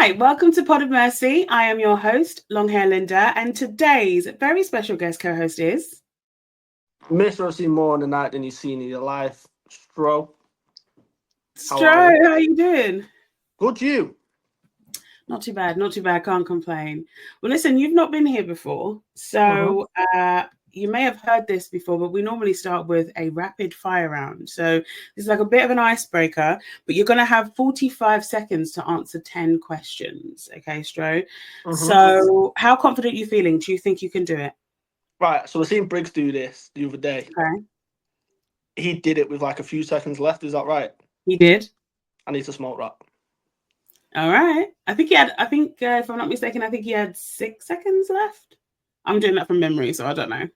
right, welcome to Pod of Mercy. I am your host, Longhair Linda, and today's very special guest co-host is Mr. I've seen more in the night than you've seen in your life. Stro. How are Stro. we? How are you doing? Good, you. Not too bad, not too bad. Can't complain. Well, listen, you've not been here before, Mm-hmm. so you may have heard this before, but we normally start with a rapid fire round. So this is like a bit of an icebreaker, but you're going to have 45 seconds to answer 10 questions. Okay, Stro. Mm-hmm. So how confident are you feeling? Do you think you can do it? Right, so we've seen Briggs do this the other day. Okay. He did it with like a few seconds left. Is that right? He did. I need to smoke that. All right. I think if I'm not mistaken, I think he had 6 seconds left. I'm doing that from memory, so I don't know.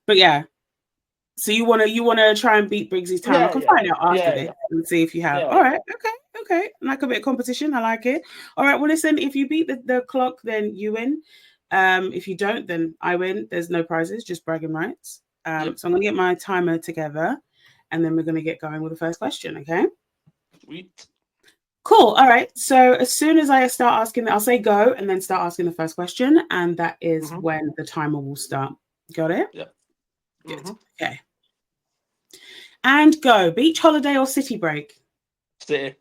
But yeah. So you wanna try and beat Briggsy's time. I Yeah, can yeah. find out after Yeah, this yeah. and see if you have. Yeah. All right. Okay. Like a bit of competition. I like it. All right. Well, listen, if you beat the clock, then you win. If you don't, then I win. There's no prizes, just bragging rights. Yep. So I'm gonna get my timer together and then we're gonna get going with the first question, okay? Sweet. Cool. All right. So as soon as I start asking, I'll say go and then start asking the first question. And that is Mm-hmm. when the timer will start. Got it? Yep. Good. Mm-hmm. Okay. And go. Beach holiday or city break? City.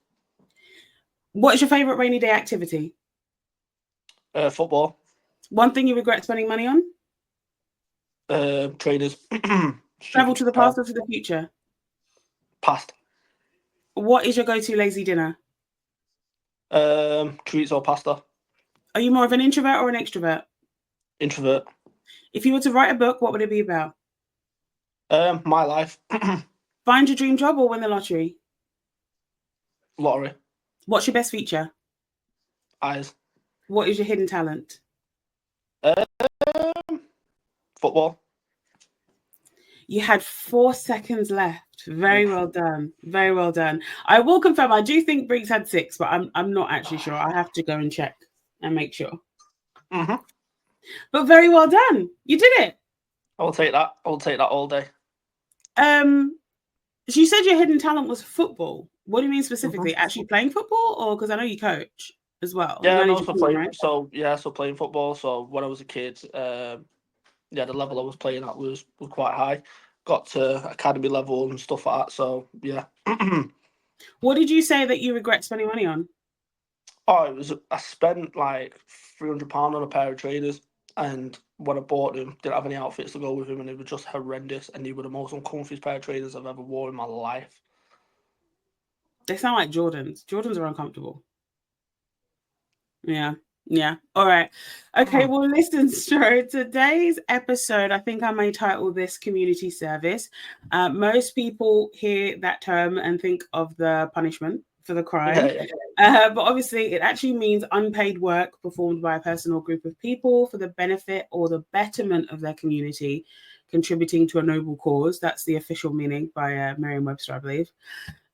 What is your favorite rainy day activity? Football. One thing you regret spending money on? Trainers. Travel Stupid. to the past or to the future? Past. What is your go-to lazy dinner? Treats or pasta. Are you more of an introvert or an extrovert? Introvert. If you were to write a book, what would it be about? My life. Find your dream job or win the lottery? Lottery. What's your best feature? Eyes. What is your hidden talent? Football. You had 4 seconds left. Very well done. Very well done. I will confirm. I do think Briggs had 6, but I'm not actually sure. I have to go and check and make sure. Mm-hmm. But very well done. You did it. I'll take that. I'll take that all day. So you said your hidden talent was football. What do you mean specifically? Mm-hmm. Actually playing football, or because I know you coach as well. You Yeah, and manage a also team, playing. right? So playing football. So when I was a kid, the level I was playing at was quite high. Got to academy level and stuff like that. So yeah. What did you say that you regret spending money on? I spent like £300 on a pair of trainers, and when I bought them, didn't have any outfits to go with them, and they were just horrendous. And they were the most uncomfortable pair of trainers I've ever worn in my life. They sound like Jordans. Jordans are uncomfortable. Yeah. All right. Okay. Well, listen, Stro. Today's episode, I think I may title this community service. Most people hear that term and think of the punishment for the crime. But obviously, it actually means unpaid work performed by a person or group of people for the benefit or the betterment of their community, contributing to a noble cause. That's the official meaning by Merriam-Webster, I believe.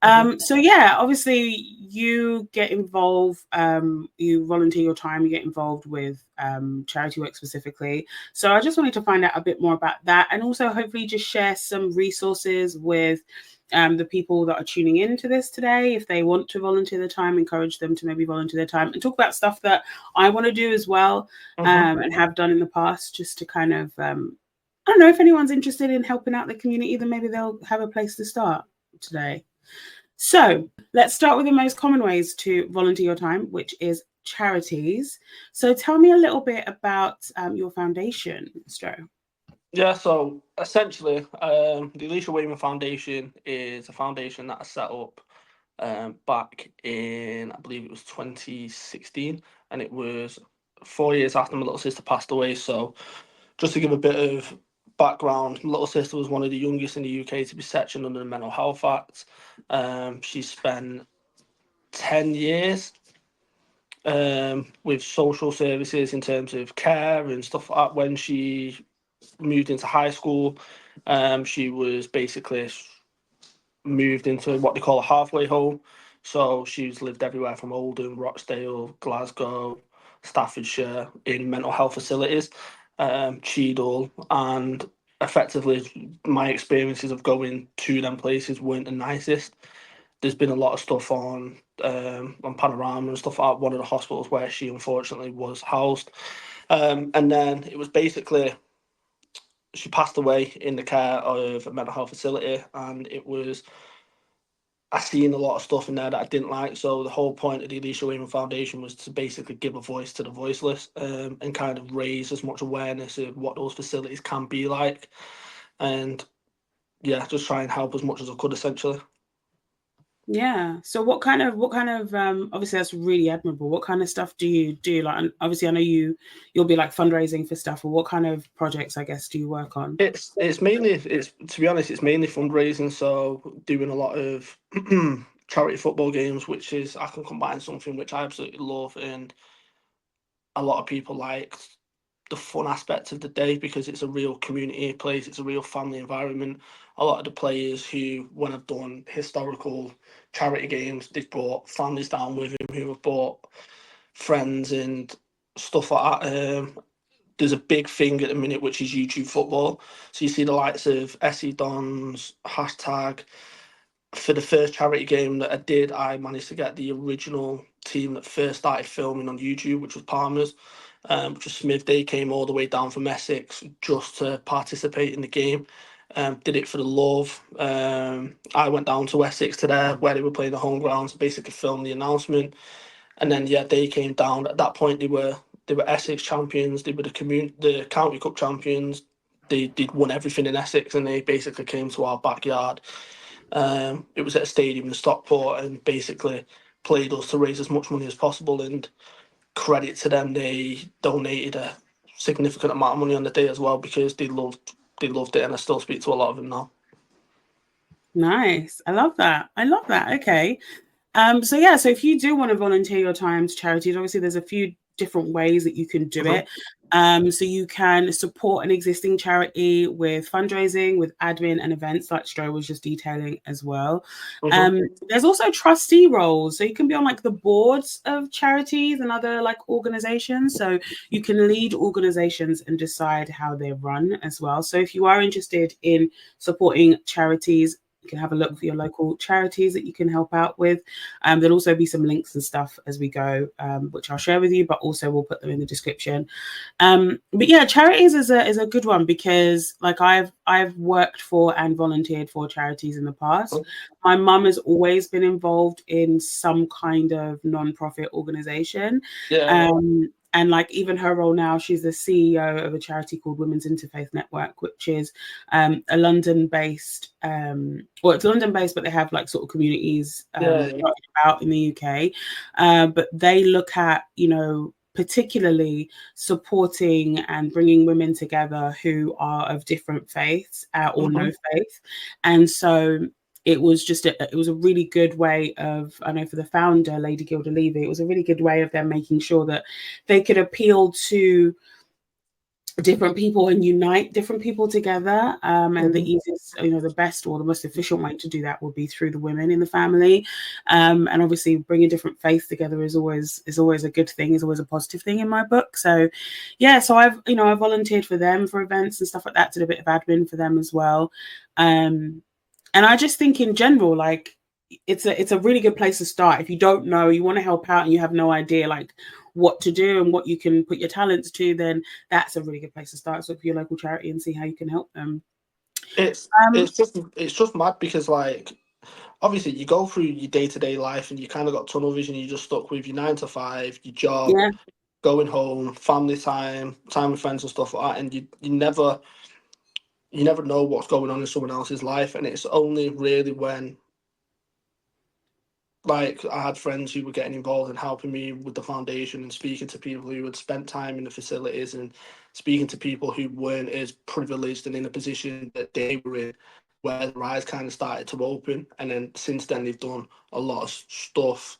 So yeah, obviously you get involved, you volunteer your time, you get involved with charity work specifically. So I just wanted to find out a bit more about that, and also hopefully just share some resources with the people that are tuning into this today. If they want to volunteer their time, encourage them to maybe volunteer their time and talk about stuff that I want to do as well, and have done in the past, just to kind of I don't know, if anyone's interested in helping out the community, then maybe they'll have a place to start today. So let's start with the most common ways to volunteer your time, which is charities. So tell me a little bit about your foundation, Stro. Yeah, so essentially, the Alicia Wayman Foundation is a foundation that I set up back in, I believe it was 2016, and it was 4 years after my little sister passed away. So just to give a bit of background, my little sister was one of the youngest in the UK to be sectioned under the Mental Health Act. She spent 10 years with social services in terms of care and stuff like that. When she moved into high school, she was basically moved into what they call a halfway home. So she's lived everywhere from Oldham, Rochdale, Glasgow, Staffordshire in mental health facilities, Cheadle, and effectively my experiences of going to them places weren't the nicest. There's been a lot of stuff on on Panorama and stuff like that, one of the hospitals where she unfortunately was housed. And then it was basically she passed away in the care of a mental health facility, and it was I seen a lot of stuff in there that I didn't like. So the whole point of the Alicia Wayman Foundation was to basically give a voice to the voiceless, and kind of raise as much awareness of what those facilities can be like, and yeah, just try and help as much as I could essentially. Yeah. So what kind of obviously that's really admirable. What kind of stuff do you do? Like obviously I know you'll be like fundraising for stuff, or what kind of projects I guess do you work on? It's mainly it's to be honest, it's mainly fundraising. So doing a lot of charity football games, which is I can combine something which I absolutely love, and a lot of people like the fun aspect of the day because it's a real community place, it's a real family environment. A lot of the players who, when I've done historical charity games, they've brought families down with them who have brought friends and stuff like that. There's a big thing at the minute which is YouTube football. So you see the likes of SE Dons, hashtag. For the first charity game that I did, I managed to get the original team that first started filming on YouTube, which was Palmer's, which was Smith. They came all the way down from Essex just to participate in the game. Did it for the love. I went down to Essex to there where they were playing the home grounds, basically filmed the announcement, and then yeah, they came down. At that point, they were Essex champions. They were the county cup champions. They'd won everything in Essex, and they basically came to our backyard. It was at a stadium in Stockport, and basically played us to raise as much money as possible. And credit to them, they donated a significant amount of money on the day as well because they loved it, and I still speak to a lot of them now. Nice. I love that. I love that. Okay. So yeah, so if you do want to volunteer your time to charities, obviously there's a few different ways that you can do Mhm. it. So you can support an existing charity with fundraising, with admin and events like Stro was just detailing as well. Mhm. There's also trustee roles. So you can be on like the boards of charities and other like organizations. So you can lead organizations and decide how they run as well. So if you are interested in supporting charities, you can have a look for your local charities that you can help out with. There'll also be some links and stuff as we go, which I'll share with you, but also we'll put them in the description. But yeah, charities is a good one because like I've worked for and volunteered for charities in the past. My mum has always been involved in some kind of non-profit organization. Yeah, And like even her role now, she's the CEO of a charity called Women's Interfaith Network, which is a London-based, well, it's London-based, but they have like sort of communities yeah, yeah. about in the UK. But they look at, particularly supporting and bringing women together who are of different faiths or no Mhm. faith. And so it was a really good way of, I know for the founder, Lady Gilda Levy, it was a really good way of them making sure that they could appeal to different people and unite different people together. And the Mhm. easiest, the best or the most efficient way to do that would be through the women in the family. And obviously bringing different faiths together is always a good thing, is always a positive thing in my book. So yeah, so I volunteered for them for events and stuff like that, did a bit of admin for them as well. And I just think in general, like it's a really good place to start. If you don't know, you want to help out and you have no idea like what to do and what you can put your talents to, then that's a really good place to start. So for your local charity and see how you can help them. It's Um, it's just mad because like obviously you go through your day to day life and you kind of got tunnel vision. You're just stuck with your 9 to 5, your job, yeah, going home, family time, time with friends and stuff like that, and you never know what's going on in someone else's life, and it's only really when like I had friends who were getting involved and helping me with the foundation and speaking to people who had spent time in the facilities and speaking to people who weren't as privileged and in a position that they were in, where their eyes kind of started to open. And then since then, they've done a lot of stuff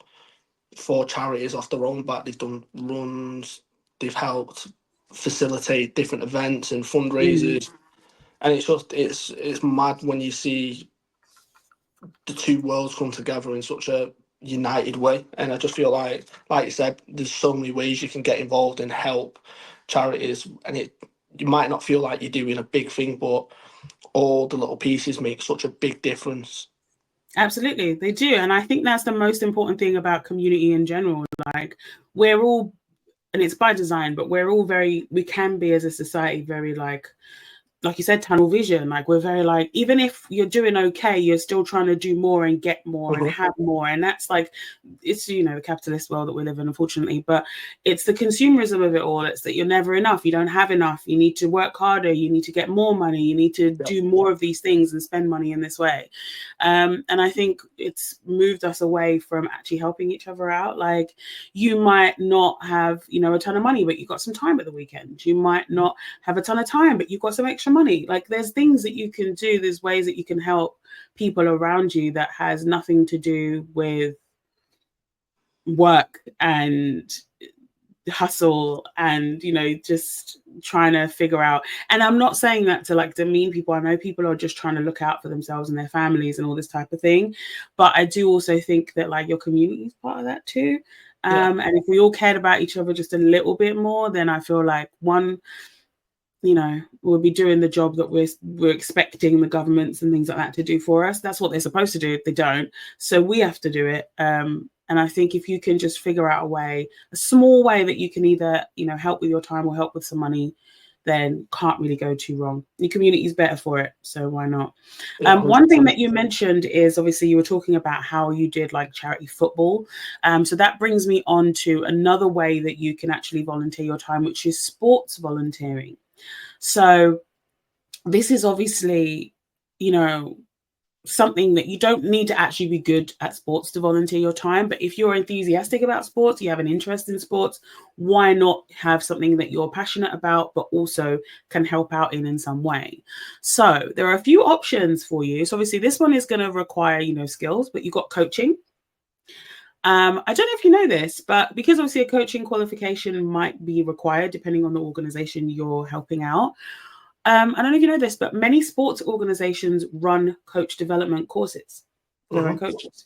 for charities off their own back. They've done runs, they've helped facilitate different events and mm, fundraisers. And it's mad when you see the two worlds come together in such a united way. And I just feel like you said, there's so many ways you can get involved and help charities, and you might not feel like you're doing a big thing, but all the little pieces make such a big difference. Absolutely, they do. And I think that's the most important thing about community in general. Like, we're all, and it's by design, but we're all very, we can be as a society very like you said, tunnel vision. Like, we're very like, even if you're doing okay, you're still trying to do more and get more and have more. And that's like, it's, the capitalist world that we live in, unfortunately, but it's the consumerism of it all. It's that you're never enough. You don't have enough. You need to work harder. You need to get more money. You need to do more of these things and spend money in this way. And I think it's moved us away from actually helping each other out. Like, you might not have, a ton of money, but you got some time at the weekend. You might not have a ton of time, but you've got some extra money. Like, there's things that you can do. There's ways that you can help people around you that has nothing to do with work and hustle and just trying to figure out. And I'm not saying that to like demean people. I know people are just trying to look out for themselves and their families and all this type of thing, but I do also think that like your community is part of that too. And if we all cared about each other just a little bit more, then I feel like we'll be doing the job that we're expecting the governments and things like that to do for us. That's what they're supposed to do. They don't, so we have to do it. And I think if you can just figure out a small way that you can either help with your time or help with some money, then can't really go too wrong. Your community is better for it, so why not? One thing that you mentioned is, obviously, you were talking about how you did like charity football. So that brings me on to another way that you can actually volunteer your time, which is sports volunteering. So this is obviously, something that you don't need to actually be good at sports to volunteer your time. But if you're enthusiastic about sports, you have an interest in sports, why not have something that you're passionate about, but also can help out in some way? So there are a few options for you. So obviously this one is going to require, skills, but you've got coaching. I don't know if you know this, but because obviously a coaching qualification might be required depending on the organization you're helping out. I don't know if you know this, but many sports organizations run coach development courses for their own coaches.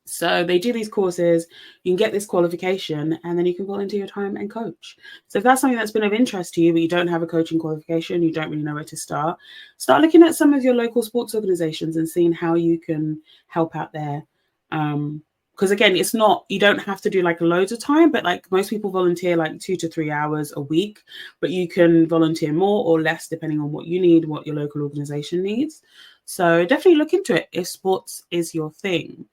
So they do these courses, you can get this qualification, and then you can volunteer your time and coach. So if that's something that's been of interest to you, but you don't have a coaching qualification, you don't really know where to start looking at some of your local sports organizations and seeing how you can help out there. Because again, it's not, you don't have to do like loads of time, but like most people volunteer like 2 to 3 hours a week, but you can volunteer more or less depending on what you need, what your local organization needs. So definitely look into it if sports is your thing.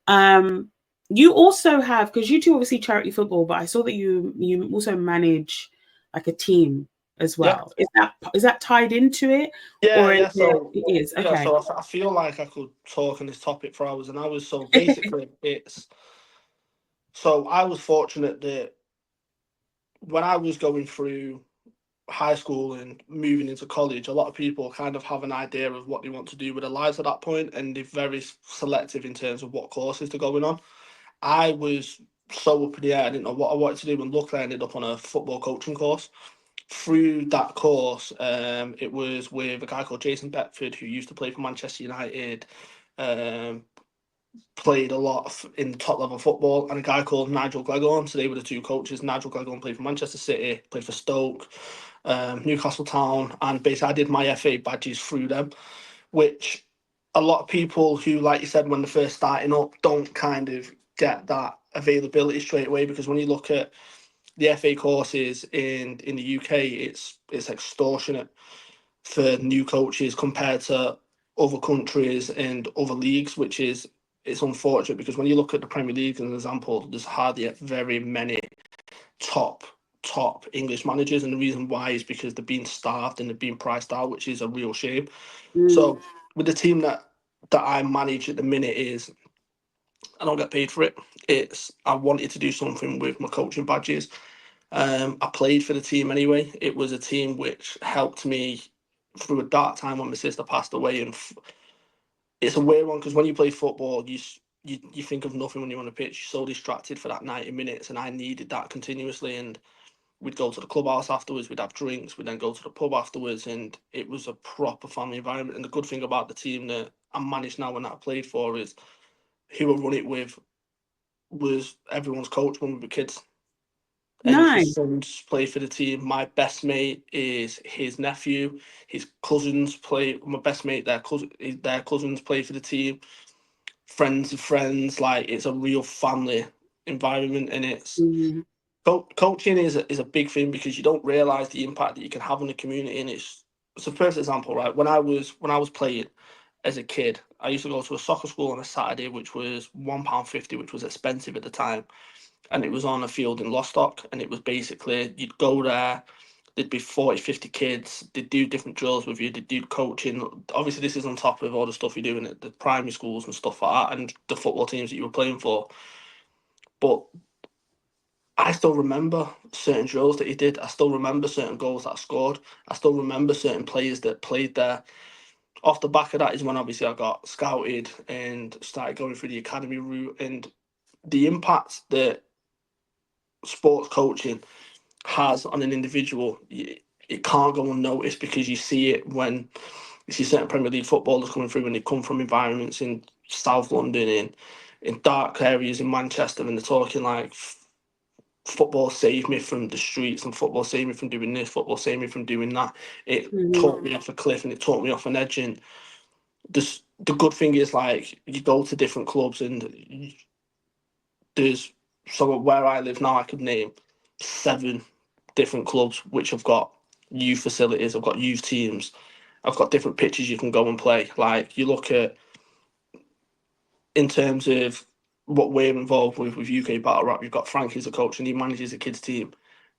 You also have, because you do obviously charity football, but I saw that you also manage like a team as well. Is that tied into it? So it is? Okay. So I feel like I could talk on this topic for hours and hours. So basically, I was fortunate that when I was going through high school and moving into college, a lot of people kind of have an idea of what they want to do with their lives at that point, and they're very selective in terms of what courses they're going on. I was so up in the air, I didn't know what I wanted to do, and luckily I ended up on a football coaching course. Through that course, it was with a guy called Jason Beckford, who used to play for Manchester United, played a lot in top level football, and a guy called Nigel Gleghorn. So they were the two coaches. Nigel Gleghorn played for Manchester City, played for Stoke, Newcastle Town, and basically I did my FA badges through them, which a lot of people who, like you said, when they're first starting up, don't kind of get that availability straight away, because when you look at the FA courses in the UK, it's extortionate for new coaches compared to other countries and other leagues, which is, it's unfortunate, because when you look at the Premier League as an example, there's hardly very many top English managers, and the reason why is because they're being starved and they're being priced out, which is a real shame. So with the team that I manage at the minute, is I don't get paid for it. It's, I wanted to do something with my coaching badges. I played for the team anyway. It was a team which helped me through a dark time when my sister passed away, and it's a weird one because when you play football, you think of nothing when you're on the pitch. You're so distracted for that 90 minutes, and I needed that continuously. And we'd go to the clubhouse afterwards, we'd have drinks, we'd then go to the pub afterwards, and it was a proper family environment. And the good thing about the team that I manage now and that I played for is who I run it with was everyone's coach when we were kids. And his sons play for the team. My best mate is his nephew. His cousins play. My best mate, their cousins play for the team. friends of friends. Like it's a real family environment, and it's Mm-hmm. coaching is a big thing because you don't realize the impact that you can have on the community. And it's a perfect example, right? When I was playing as a kid, I used to go to a soccer school on a Saturday, which was £1.50, which was expensive at the time, and it was on a field in Lostock, and it was basically you'd go there. There'd be 40, 50 kids. They'd do different drills with you. They'd do coaching. Obviously, this is on top of all the stuff you're doing at the primary schools and stuff like that, and the football teams that you were playing for. But I still remember certain drills that he did. I still remember certain goals that I scored. I still remember certain players that played there. Off the back of that is when obviously I got scouted and started going through the academy route, and the impact that sports coaching has on an individual, it can't go unnoticed because you see it when you see certain Premier League footballers coming through and they come from environments in South London, in dark areas in Manchester, and they're talking like football saved me from the streets and football saved me from doing this, football saved me from doing that. It Mm-hmm. taught me off a cliff and it taught me off an edge. And the good thing is, like, you go to different clubs and there's, so where I live now, I could name 7 different clubs which have got youth facilities, I've got youth teams, I've got different pitches you can go and play. Like, you look at, in terms of what we're involved with UK Battle Rap, you've got Frank as a coach and he manages a kids team.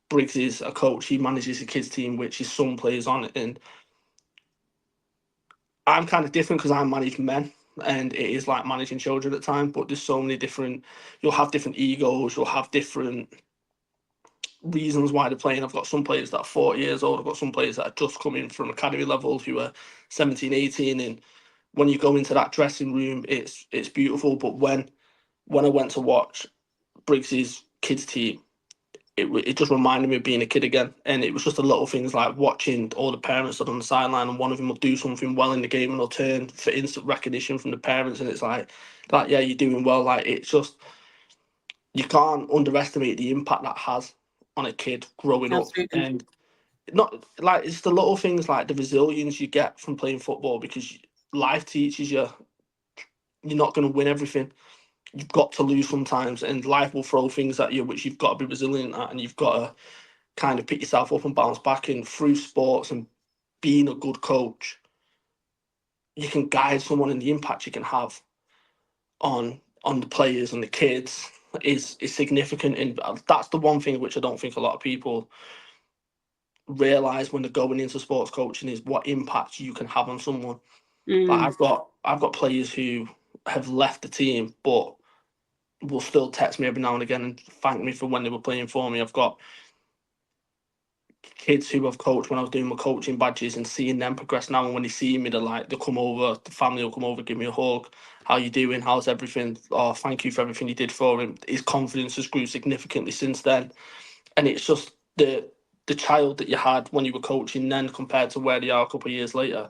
Briggs is a coach. He manages a kids team, which his son plays on. And I'm kind of different because I manage men, and it is like managing children at times. But there's so many different. You'll have different egos. You'll have different reasons why they're playing. I've got some players that are 40 years old. I've got some players that are just coming from academy levels who are 17, 18. And when you go into that dressing room, it's beautiful. But when I went to watch Briggs's kids team, it just reminded me of being a kid again. And it was just the little things like watching all the parents stood on the sideline and one of them will do something well in the game and they'll turn for instant recognition from the parents. And it's like, yeah, you're doing well. Like, it's just, you can't underestimate the impact that has on a kid growing up. Absolutely. And not like, it's the little things like the resilience you get from playing football because life teaches you you're not going to win everything. You've got to lose sometimes, and life will throw things at you which you've got to be resilient at, and you've got to kind of pick yourself up and bounce back. And through sports and being a good coach, you can guide someone, and the impact you can have on the players and the kids is significant. And that's the one thing which I don't think a lot of people realize when they're going into sports coaching is what impact you can have on someone. Like, Mm. I've got players who have left the team but will still text me every now and again and thank me for when they were playing for me. I've got kids who I've coached when I was doing my coaching badges and seeing them progress now. And when they see me, they'll come over, the family will come over, give me a hug. How you doing? How's everything? Oh, thank you for everything you did for him. His confidence has grew significantly since then. And it's just the child that you had when you were coaching then compared to where they are a couple of years later,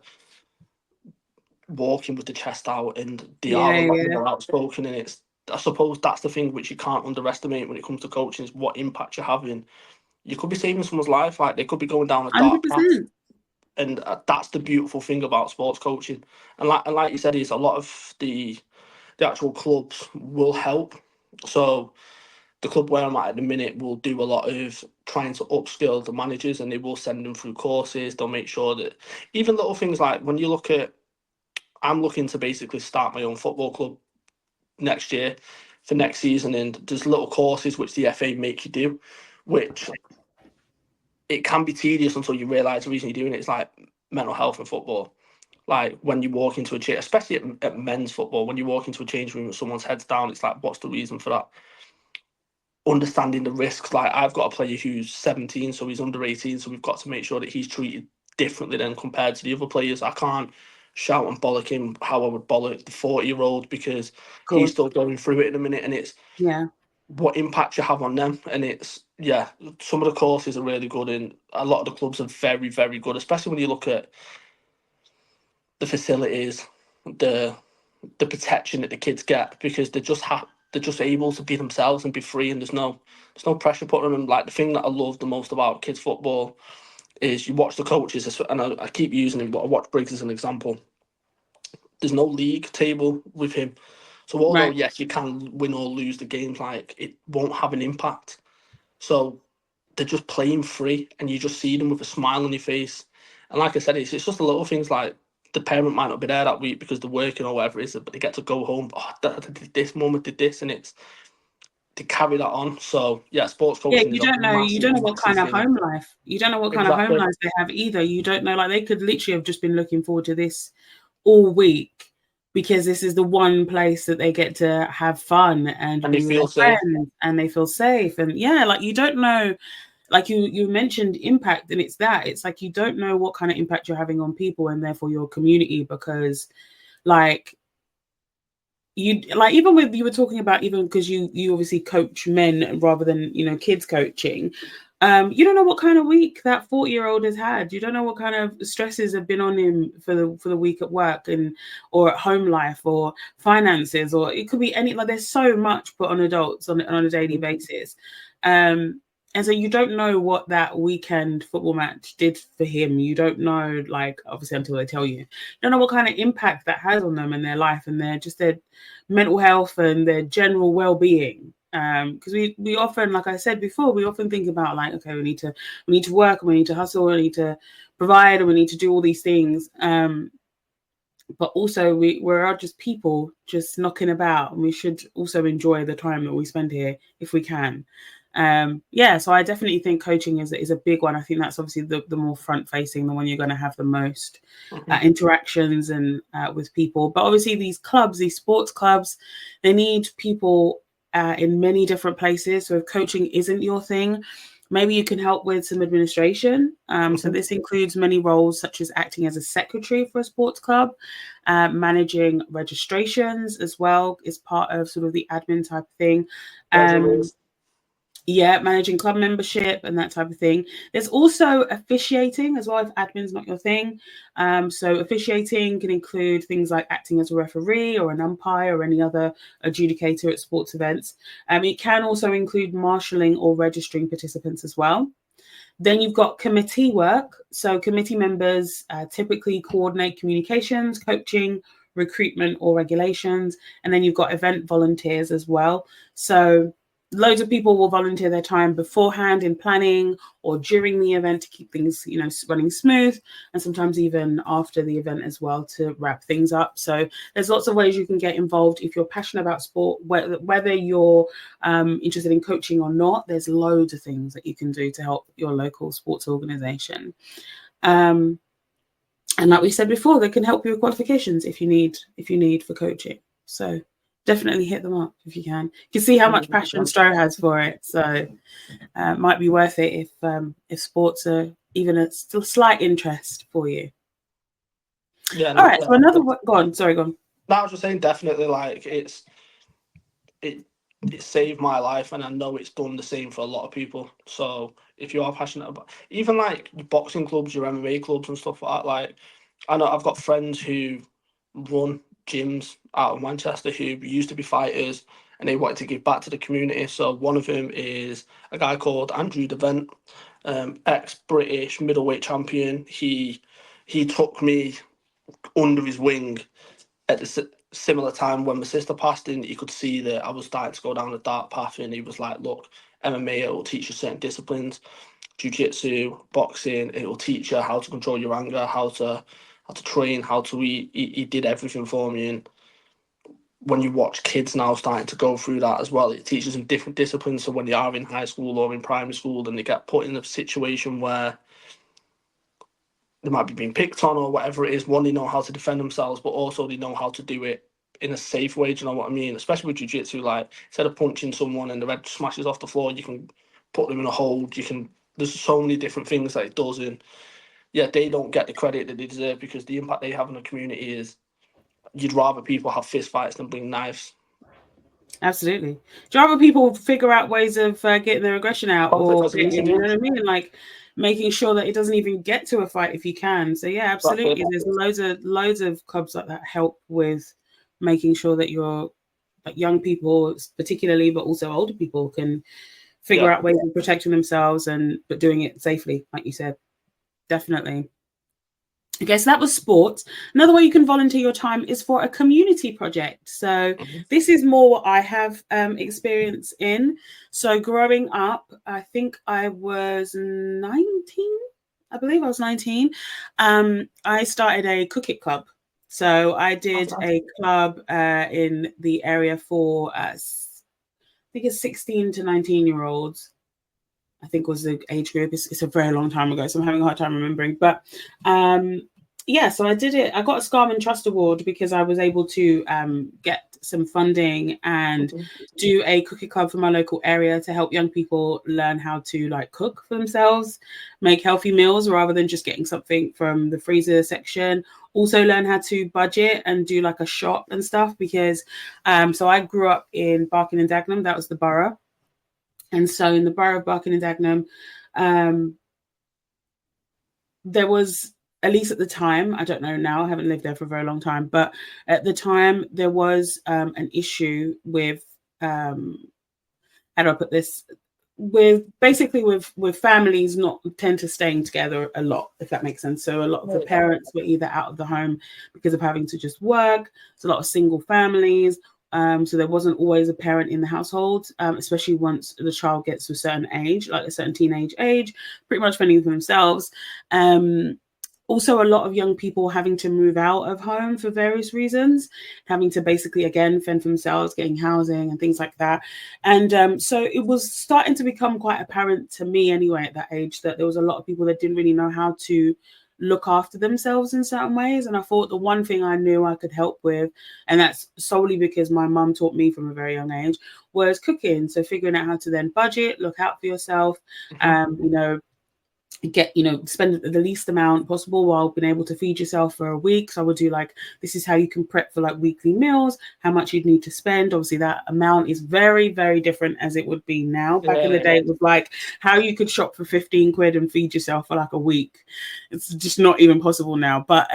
walking with the chest out, and they are Yeah, a lot yeah. more outspoken. And it's, I suppose that's the thing which you can't underestimate when it comes to coaching is what impact you're having. You could be saving someone's life, like they could be going down a dark path, 100%. and that's the beautiful thing about sports coaching. And like you said, is a lot of the actual clubs will help. So the club where I'm at the minute will do a lot of trying to upskill the managers, and they will send them through courses. They'll make sure that even little things like when you look at, I'm looking to basically start my own football club next year for next season, and there's little courses which the FA make you do, which it can be tedious until you realise the reason you're doing it is like mental health in football. Like when you walk into a change, especially at men's football, when you walk into a change room and someone's head's down, it's like, what's the reason for that? Understanding the risks. Like, I've got a player who's 17, so he's under 18, so we've got to make sure that he's treated differently than compared to the other players. I can't shout and bollock him how I would bollock the 40-year-old because Of he's course. still going through it in a minute, and it's Yeah. what impact you have on them. And it's, yeah, some of the courses are really good, and a lot of the clubs are very, very good, especially when you look at the facilities, the the protection that the kids get because they're just able to be themselves and be free, and there's no pressure put on them. Like, the thing that I love the most about kids football is you watch the coaches, and I keep using him, but I watch Briggs as an example. There's no league table with him. So although Right. yes, you can win or lose the games, like it won't have an impact. So they're just playing free, and you just see them with a smile on your face. And like I said, it's just the little things like the parent might not be there that week because they're working or whatever it is, but they get to go home. Oh, dad did this, mum did this, and it's they carry that on. So yeah, sports Yeah, coaching is a you massive, don't know what massive kind of thing. home life. You don't know what kind of home Exactly. life they have either. You don't know, like they could literally have just been looking forward to this all week because this is the one place that they get to have fun and And they be with feel their safe. friends and they feel safe. And yeah, like you don't know, like you mentioned impact, and it's like you don't know what kind of impact you're having on people and therefore your community, because like you like even with you were talking about, even because you obviously coach men rather than kids coaching. You don't know what kind of week that 40-year-old has had. You don't know what kind of stresses have been on him for the week at work and or at home life or finances, or it could be any, like there's so much put on adults on a daily basis. And so you don't know what that weekend football match did for him. You don't know, like obviously until they tell you. You don't know what kind of impact that has on them and their life and their mental health and their general well-being. Because we often, like I said before, we often think about like, okay, we need to work, and we need to hustle, we need to provide, and we need to do all these things. But also we're just people just knocking about, and we should also enjoy the time that we spend here if we can. So I definitely think coaching is a big one. I think that's obviously the more front facing, the one you're going to have the most interactions and with people. But obviously these sports clubs, they need people in many different places. So if coaching isn't your thing, maybe you can help with some administration. So this includes many roles such as acting as a secretary for a sports club, managing registrations as well is part of sort of the admin type of thing. Managing club membership and that type of thing. There's also officiating as well, if admin's not your thing. So officiating can include things like acting as a referee or an umpire or any other adjudicator at sports events. It can also include marshalling or registering participants as well. Then you've got committee work. So committee members typically coordinate communications, coaching, recruitment, or regulations. And then you've got event volunteers as well. So loads of people will volunteer their time beforehand in planning or during the event to keep things, running smooth, and sometimes even after the event as well to wrap things up. So there's lots of ways you can get involved if you're passionate about sport, whether you're interested in coaching or not. There's loads of things that you can do to help your local sports organization. And like we said before, they can help you with qualifications if you need for coaching. So definitely hit them up if you can. You can see how much passion Stro has for it. So it might be worth it if sports are even a still slight interest for you. Yeah. All right. So another one. Go on. Sorry, go on. No, I was just saying, definitely, like it saved my life, and I know it's done the same for a lot of people. So if you are passionate about even like your boxing clubs, your MMA clubs and stuff like that, like I know I've got friends who run gyms out of Manchester who used to be fighters and they wanted to give back to the community. So one of them is a guy called Andrew Devent, ex-British middleweight champion. He took me under his wing at the similar time when my sister passed, and you could see that I was starting to go down a dark path, and he was like, look, MMA, it will teach you certain disciplines, jiu-jitsu, boxing, it will teach you how to control your anger, how to train, how to eat. He did everything for me. And when you watch kids now starting to go through that as well, it teaches them different disciplines. So when they are in high school or in primary school and they get put in a situation where they might be being picked on or whatever it is, one, they know how to defend themselves, but also they know how to do it in a safe way. Do you know what I mean? Especially with jiu-jitsu, like instead of punching someone and the head smashes off the floor, you can put them in a hold. There's so many different things that it does, and yeah, they don't get the credit that they deserve because the impact they have on the community is you'd rather people have fist fights than bring knives. Absolutely. Do you rather people figure out ways of getting their aggression out, or you know what I mean? Like making sure that it doesn't even get to a fight if you can. So yeah, absolutely. There's loads of clubs like that help with making sure that your young people, particularly, but also older people, can figure out ways of protecting themselves but doing it safely, like you said. Definitely. Okay, so that was sports. Another way you can volunteer your time is for a community project. So Mhm. this is more what I have experience in. So growing up, I think I was 19. I believe I was 19. I started a cooking club. So I did Okay. a club in the area for, I think it's 16 to 19-year-olds. I think was the age group. It's a very long time ago, so I'm having a hard time remembering. But um, yeah, so I did it. I got a Scarman Trust Award because I was able to get some funding and Mhm. do a cookie club for my local area to help young people learn how to like cook for themselves, make healthy meals rather than just getting something from the freezer section. Also learn how to budget and do like a shop and stuff because so I grew up in Barking and Dagenham. That was the borough. And so in the borough of Barking and Dagenham, um, there was, at least at the time, I don't know now, I haven't lived there for a very long time, but at the time there was an issue with, how do I put this? With basically with families not tend to staying together a lot, if that makes sense. So a lot of the Yeah. parents were either out of the home because of having to just work. It's a lot of single families. So there wasn't always a parent in the household, especially once the child gets to a certain age, like a certain teenage age, pretty much fending for themselves. Um, Also, a lot of young people having to move out of home for various reasons, having to basically again fend for themselves, getting housing and things like that. And so it was starting to become quite apparent to me anyway at that age that there was a lot of people that didn't really know how to look after themselves in certain ways. And I thought the one thing I knew I could help with, and that's solely because my mum taught me from a very young age, was cooking. So figuring out how to then budget, look out for yourself, Mhm. you know, get spend the least amount possible while being able to feed yourself for a week. So I would do like, this is how you can prep for like weekly meals, how much you'd need to spend. Obviously that amount is very very different as it would be now. Back in the Yeah. day it was like how you could shop for 15 quid and feed yourself for like a week. It's just not even possible now. But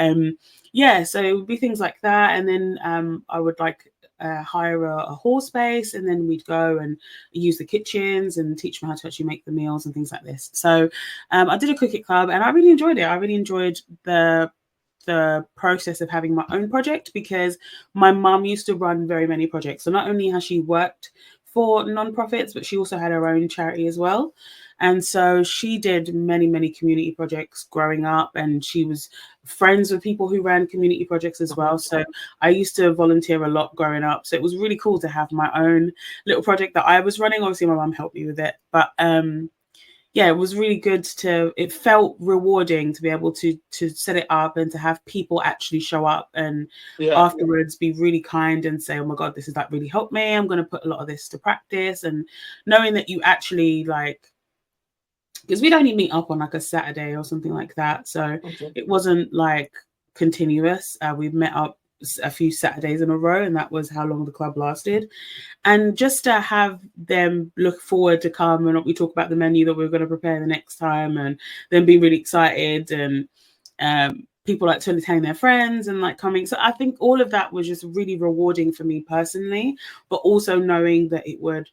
yeah, so it would be things like that. And then I would like hire a hall space, and then we'd go and use the kitchens and teach them how to actually make the meals and things like this. So I did a cricket club, and I really enjoyed it. I really enjoyed the process of having my own project because my mum used to run very many projects. So not only has she worked for non-profits, but she also had her own charity as well. And so she did many, many community projects growing up, and she was friends with people who ran community projects as Mhm. well. So I used to volunteer a lot growing up. So it was really cool to have my own little project that I was running. Obviously, my mum helped me with it, but yeah, it was really good to, it felt rewarding to be able to set it up and to have people actually show up and Yeah. afterwards be really kind and say, oh my god, this has like really helped me, I'm going to put a lot of this to practice. And knowing that you actually like, because we'd only meet up on like a Saturday or something like that, so Okay. it wasn't like continuous. We met up a few Saturdays in a row, and that was how long the club lasted. And just to have them look forward to come, and we talk about the menu that we're going to prepare the next time, and then be really excited, and people like to entertain their friends and like coming. So I think all of that was just really rewarding for me personally, but also knowing that it would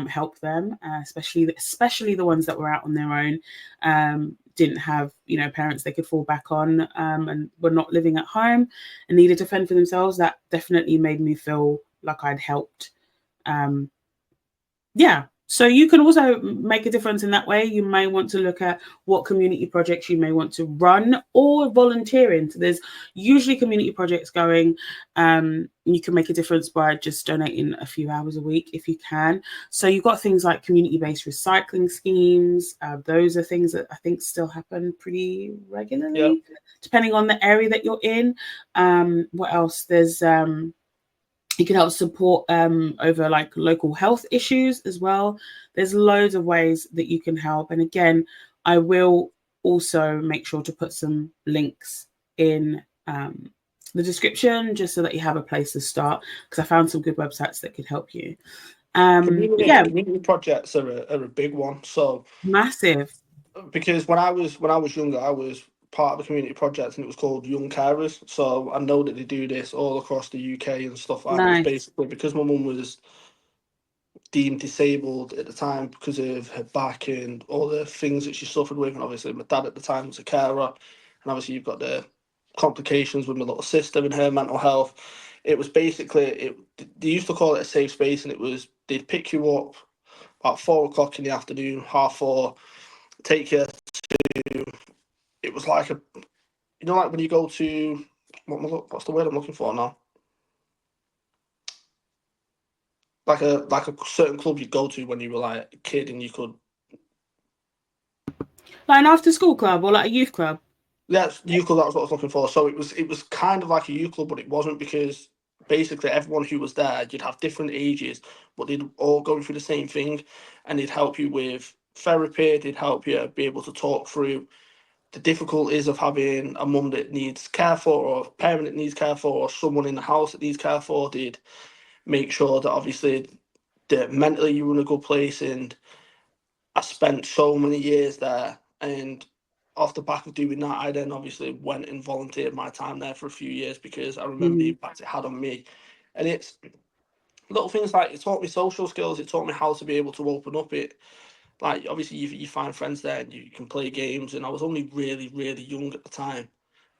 help them, especially the ones that were out on their own, didn't have parents they could fall back on, and were not living at home and needed to fend for themselves. That definitely made me feel like I'd helped. um, yeah. So you can also make a difference in that way. You may want to look at what community projects you may want to run or volunteer in. So there's usually community projects going. You can make a difference by just donating a few hours a week if you can. So you've got things like community-based recycling schemes. Those are things that I think still happen pretty Yeah. regularly, depending on the area that you're in. What else? There's you can help support over like local health issues as well. There's loads of ways that you can help. And again, I will also make sure to put some links in the description just so that you have a place to start, because I found some good websites that could help you. But Community yeah, community projects are a big one. So massive. because when I was younger, I was part of a community project and it was called Young Carers. So I know that they do this all across the UK and stuff like that. And it's Nice. basically because my mum was deemed disabled at the time because of her back and all the things that she suffered with, and obviously my dad at the time was a carer, and obviously you've got the complications with my little sister and her mental health. It was basically they used to call it a safe space, and it was they'd pick you up about 4 o'clock in the afternoon, 4:30, take you to. It was like like when you go to what's the word I'm looking for now? Like a certain club you'd go to when you were like a kid and you could. Like an after school club or like a youth club? Yeah, youth club, that was what I was looking for. So it was kind of like a youth club, but it wasn't, because basically everyone who was there, you'd have different ages, but they'd all go through the same thing, and they'd help you with therapy, they'd help you be able to talk through the difficulties of having a mum that needs care for, or a parent that needs care for, or someone in the house that needs care for. They'd make sure that obviously that mentally you were in a good place. And I spent so many years there, and off the back of doing that, I then obviously went and volunteered my time there for a few years, because I remember the impact it had on me. And it's little things like it taught me social skills. It taught me how to be able to open up. It like obviously you find friends there and you can play games. And I was only really really young at the time,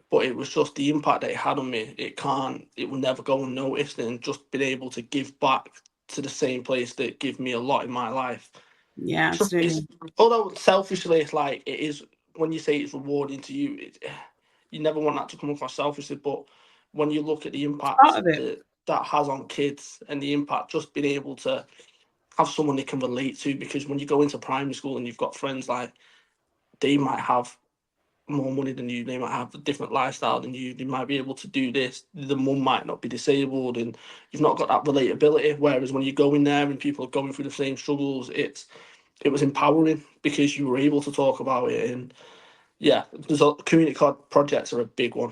but it was just the impact that it had on me. It will never go unnoticed. And just being able to give back to the same place that gave me a lot in my life. Yeah, It's absolutely. although selfishly, it's like it is when you say it's rewarding to you, you never want that to come across selfishly. But when you look at the Part impact of it. that has on kids, and the impact just being able to have someone they can relate to, because when you go into primary school and you've got friends, like they might have more money than you, they might have a different lifestyle than you, they might be able to do this, the mum might not be disabled, and you've not got that relatability. Whereas when you go in there and people are going through the same struggles, it was empowering, because you were able to talk about it. And yeah, there's community card projects are a big one.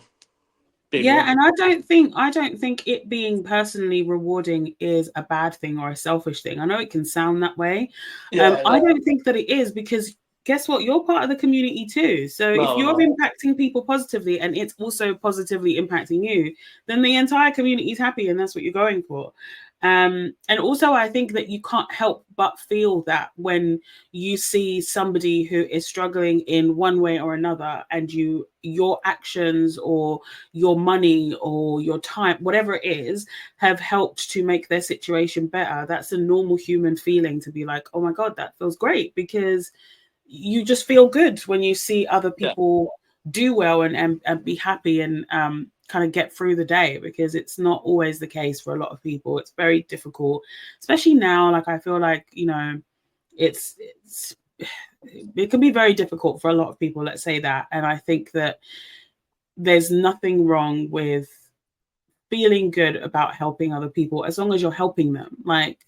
Yeah, and I don't think it being personally rewarding is a bad thing or a selfish thing. I know it can sound that way. Yeah, I yeah. don't think that it is, because guess what? You're part of the community too. So if No, you're no. impacting people positively and it's also positively impacting you, then the entire community is happy, and that's what you're going for. And also, I think that you can't help but feel that when you see somebody who is struggling in one way or another, and your actions or your money or your time, whatever it is, have helped to make their situation better. That's a normal human feeling, to be like, oh my God, that feels great, because you just feel good when you see other Yeah, people do well and be happy and kind of get through the day, because it's not always the case for a lot of people. It's very difficult, especially now. Like, I feel like, it's it can be very difficult for a lot of people, let's say that. And I think that there's nothing wrong with feeling good about helping other people, as long as you're helping them. Like,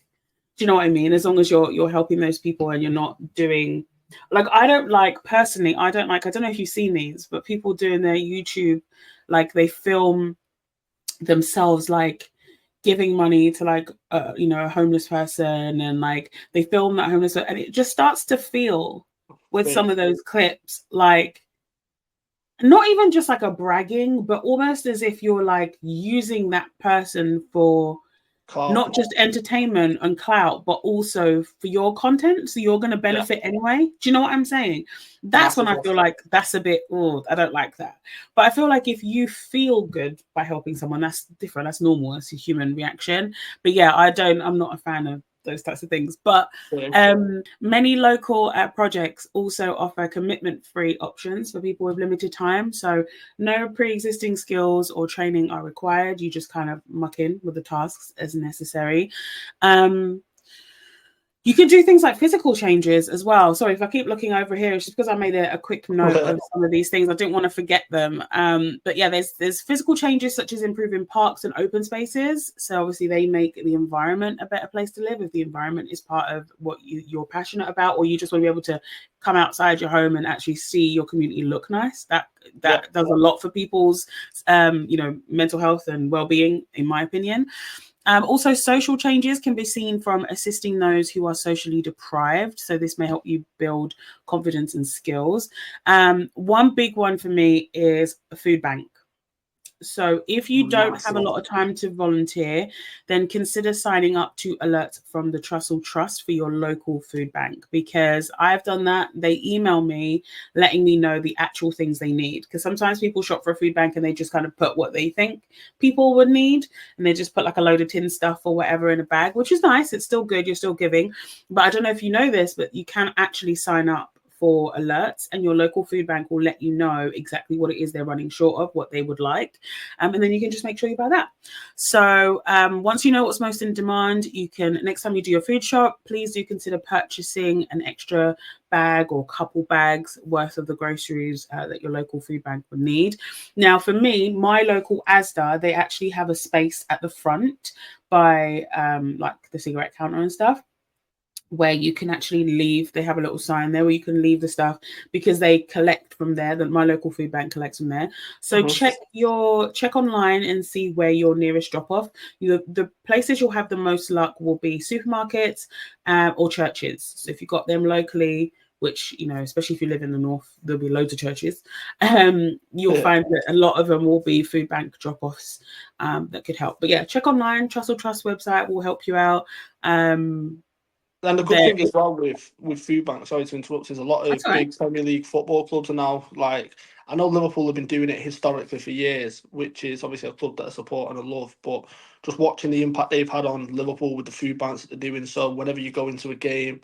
do you know what I mean? As long as you're helping those people and you're not doing, like, I don't like, personally, I don't know if you've seen these, but people doing their YouTube, like they film themselves like giving money to like a homeless person, and like they film that homeless, and it just starts to feel with some fake of those clips like not even just like a bragging, but almost as if you're like using that person for clout. not just entertainment and clout, but also for your content. So you're going to Yeah, benefit anyway. Do you know what I'm saying? That's when I massively. feel like that's a bit, oh, I don't like that. But I feel like if you feel good by helping someone, that's different. That's normal. That's a human reaction. But yeah, I'm not a fan of those types of things. But Same. many local projects also offer commitment-free options for people with limited time. So no pre-existing skills or training are required. You just kind of muck in with the tasks as necessary. You can do things like physical changes as well. Sorry if I keep looking over here, it's just because I made a quick note of some of these things. I didn't want to forget them. But yeah, there's physical changes such as improving parks and open spaces. So obviously they make the environment a better place to live. If the environment is part of what you're passionate about, or you just want to be able to come outside your home and actually see your community look nice, that Yeah, does a lot for people's mental health and well-being, in my opinion. Also, social changes can be seen from assisting those who are socially deprived. So this may help you build confidence and skills. One big one for me is a food bank. So if you don't have a Massive. lot of time to volunteer, then consider signing up to alerts from the Trussell Trust for your local food bank, because I've done that. They email me letting me know the actual things they need, because sometimes people shop for a food bank and they just kind of put what they think people would need, and they just put like a load of tin stuff or whatever in a bag, which is nice. It's still good. You're still giving. But I don't know if you know this, but you can actually sign up for alerts, and your local food bank will let you know exactly what it is they're running short of, what they would like, and then you can just make sure you buy that. So once you know what's most in demand, you can, next time you do your food shop, please do consider purchasing an extra bag or couple bags worth of the groceries that your local food bank would need. Now, for me, my local Asda, they actually have a space at the front by like the cigarette counter and stuff, where you can actually leave. They have a little sign there where you can leave the stuff, because they collect from there. That my local food bank collects from there. So check online and see where your nearest drop off. The places you'll have the most luck will be supermarkets or churches. So if you've got them locally, which, you know, especially if you live in the north, there'll be loads of churches. You'll find that a lot of them will be food bank drop-offs that could help. But yeah, check online. Trussell Trust website will help you out. And the good thing as well with food banks, sorry to interrupt, is a lot of right. big Premier League football clubs are now, like, I know Liverpool have been doing it historically for years, which is obviously a club that I support and I love, but just watching the impact they've had on Liverpool with the food banks that they're doing. So whenever you go into a game,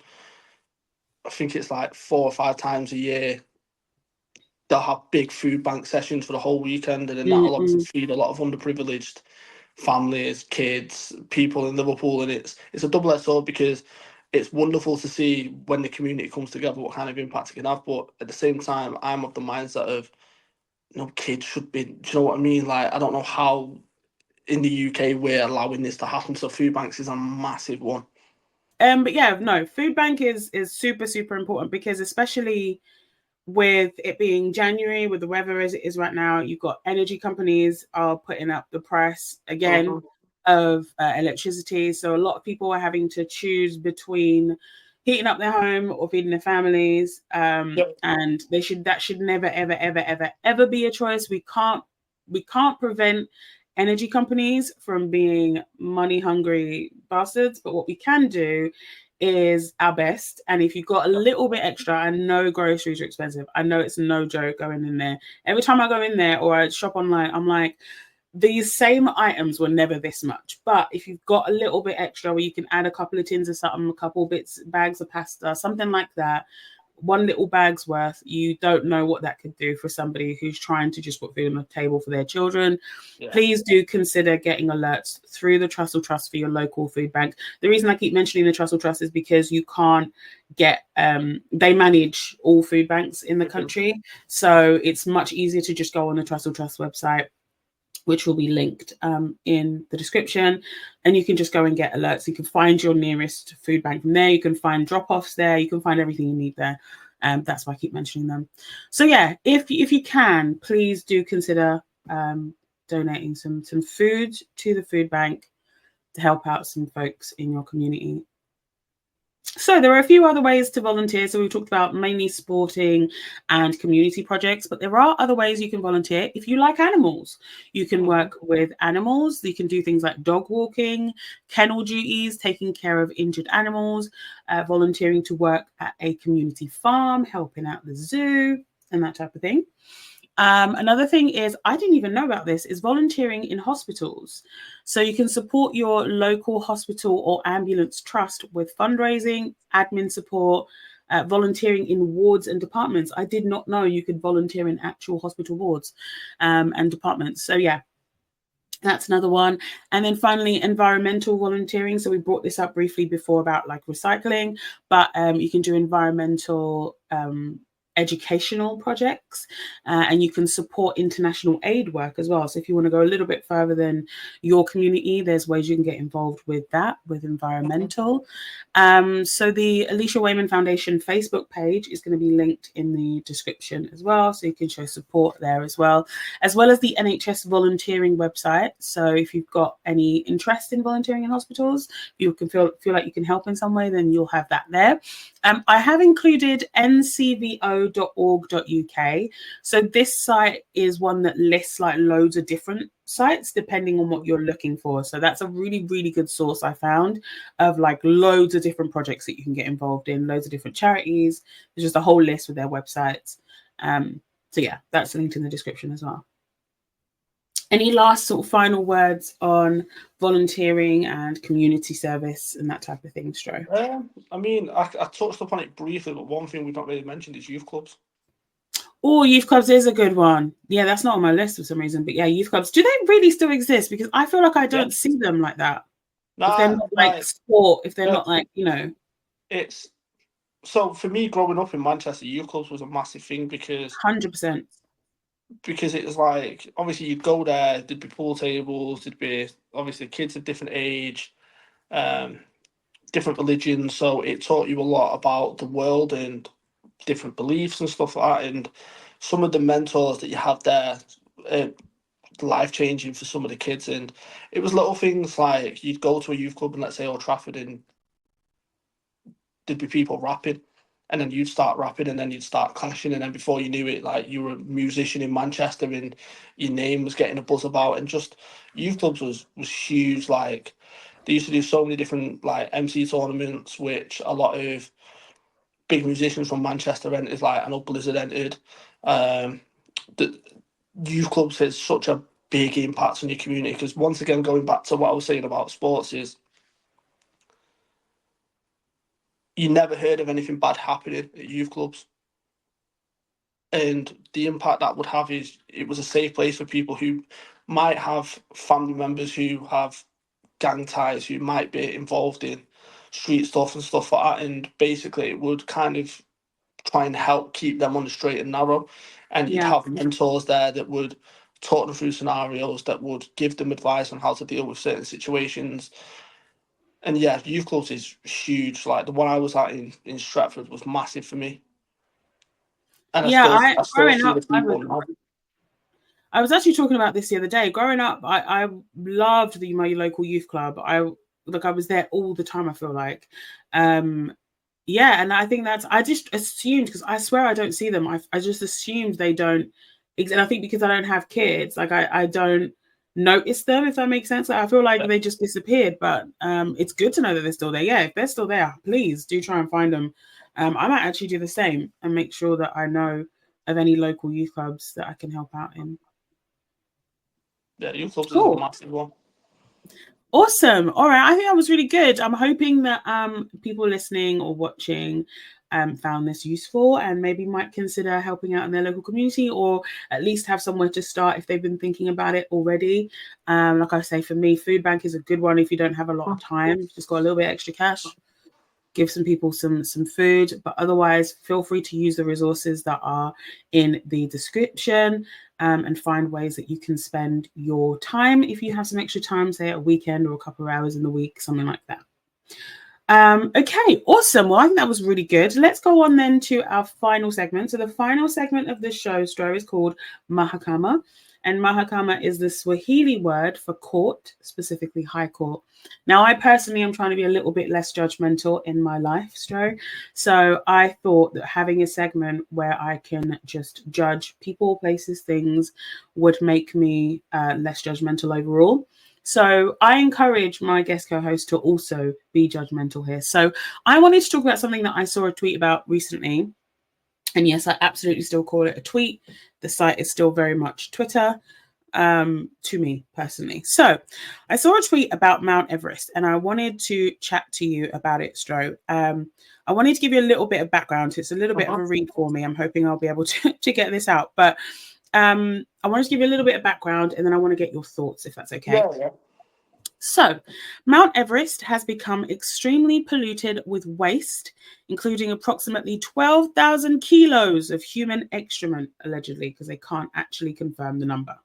I think it's like 4 or 5 times a year, they'll have big food bank sessions for the whole weekend, and then that'll obviously feed a lot of underprivileged families, kids, people in Liverpool, and it's a double-edged sword, because it's wonderful to see when the community comes together what kind of impact it can have. But at the same time, I'm of the mindset of, kids should be. Do you know what I mean? Like, I don't know how in the UK we're allowing this to happen. So food banks is a massive one. But yeah, no, food bank is super, super important, because especially with it being January, with the weather as it is right now, you've got energy companies are putting up the price again of electricity. So a lot of people are having to choose between heating up their home or feeding their families. And that should never, ever, ever, ever, ever be a choice. We can't prevent energy companies from being money hungry bastards, but what we can do is our best. And if you've got a little bit extra, I know groceries are expensive. I know it's no joke going in there. Every time I go in there or I shop online, I'm like, these same items were never this much. But if you've got a little bit extra where you can add a couple of tins of something, a couple bags of pasta, something like that, one little bag's worth, you don't know what that could do for somebody who's trying to just put food on the table for their children. Please do consider getting alerts through the Trussell Trust for your local food bank. The reason I keep mentioning the Trussell Trust is because you can't get, they manage all food banks in the country. So it's much easier to just go on the Trussell Trust website, which will be linked in the description, and you can just go and get alerts. You can find your nearest food bank from there. You can find drop-offs there. You can find everything you need there. That's why I keep mentioning them. So yeah, if you can, please do consider donating some food to the food bank to help out some folks in your community. So there are a few other ways to volunteer. So we've talked about mainly sporting and community projects, but there are other ways you can volunteer. If you like animals, you can work with animals. You can do things like dog walking, kennel duties, taking care of injured animals, volunteering to work at a community farm, helping out the zoo, and that type of thing. Another thing is, I didn't even know about this, is volunteering in hospitals. So you can support your local hospital or ambulance trust with fundraising, admin support, volunteering in wards and departments. I did not know you could volunteer in actual hospital wards and departments. So yeah, that's another one. And then finally, environmental volunteering. So we brought this up briefly before about like recycling, but you can do environmental educational projects, and you can support international aid work as well. So if you want to go a little bit further than your community, there's ways you can get involved with that, with environmental. So the Alicia Wayman Foundation Facebook page is going to be linked in the description as well, so you can show support there as well as the NHS volunteering website. So if you've got any interest in volunteering in hospitals, you can feel like you can help in some way, then you'll have that there. I have included ncvo.org.uk charities.co.org.uk. So this site is one that lists like loads of different sites depending on what you're looking for. So that's a really, really good source I found of like loads of different projects that you can get involved in, loads of different charities. There's just a whole list with their websites. So yeah, that's linked in the description as well. Any last sort of final words on volunteering and community service and that type of thing, Stro? I mean, I touched upon it briefly, but one thing we've not really mentioned is youth clubs. Oh, youth clubs is a good one. Yeah, that's not on my list for some reason, but yeah, youth clubs. Do they really still exist? Because I feel like I don't see them like that. If they're not like sport, if they're not like, you know. It's so for me growing up in Manchester, youth clubs was a massive thing because 100%. Because it was like obviously you'd go there, there'd be pool tables, there'd be obviously kids of different age, different religions, so it taught you a lot about the world and different beliefs and stuff like that. And some of the mentors that you have there, life changing for some of the kids. And it was little things like you'd go to a youth club in, let's say, Old Trafford, and there'd be people rapping, and then you'd start rapping, and then you'd start clashing, and then before you knew it, like you were a musician in Manchester, and your name was getting a buzz about. And just youth clubs was huge. Like they used to do so many different like MC tournaments, which a lot of big musicians from Manchester entered. Like I know Blizzard entered. The youth clubs has such a big impact on your community because once again, going back to what I was saying about sports is you never heard of anything bad happening at youth clubs. And the impact that would have is it was a safe place for people who might have family members who have gang ties, who might be involved in street stuff and stuff like that. And basically, it would kind of try and help keep them on the straight and narrow. And you'd have mentors there that would talk them through scenarios, that would give them advice on how to deal with certain situations. And yeah, youth clubs is huge. Like the one I was at in Stratford was massive for me. And I still see the people now. I was actually talking about this the other day. Growing up, I loved my local youth club. I was there all the time, I feel like. Yeah, and I think I just assumed, because I swear I don't see them. I just assumed they don't. And I think because I don't have kids, like I don't notice them, if that makes sense. Like I feel like they just disappeared, but it's good to know that they're still there. Yeah, if they're still there, please do try and find them. I might actually do the same and make sure that I know of any local youth clubs that I can help out in. Yeah, youth clubs is a massive one. Awesome. All right. I think that was really good. I'm hoping that people listening or watching found this useful and maybe might consider helping out in their local community, or at least have somewhere to start if they've been thinking about it already. Like I say, for me, food bank is a good one if you don't have a lot of time, just got a little bit extra cash. Give some people some food, but otherwise feel free to use the resources that are in the description and find ways that you can spend your time if you have some extra time, say a weekend or a couple of hours in the week, something like that. Okay, awesome. Well, I think that was really good. Let's go on then to our final segment. So the final segment of this show, Stro, is called Mahakama. And Mahakama is the Swahili word for court, specifically High Court. Now, I personally am trying to be a little bit less judgmental in my life, Stro. So I thought that having a segment where I can just judge people, places, things would make me less judgmental overall. So I encourage my guest co-host to also be judgmental here. So I wanted to talk about something that I saw a tweet about recently. And yes, I absolutely still call it a tweet. The site is still very much Twitter to me personally. So I saw a tweet about Mount Everest and I wanted to chat to you about it, Stro. I wanted to give you a little bit of background. It's a little bit of a read for me. I'm hoping I'll be able to get this out. But I wanted to give you a little bit of background and then I want to get your thoughts, if that's okay. Yeah. So, Mount Everest has become extremely polluted with waste, including approximately 12,000 kilos of human excrement, allegedly, because they can't actually confirm the number.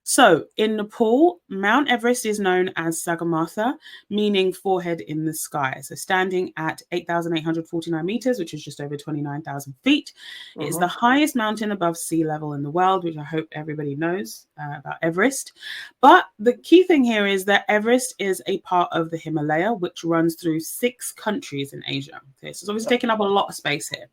So, in Nepal, Mount Everest is known as Sagarmatha, meaning forehead in the sky. So, standing at 8,849 meters, which is just over 29,000 feet, it is the highest mountain above sea level in the world, which I hope everybody knows about Everest. But the key thing here is that Everest is a part of the Himalaya, which runs through 6 countries in Asia. Okay, so it's obviously taking up a lot of space here.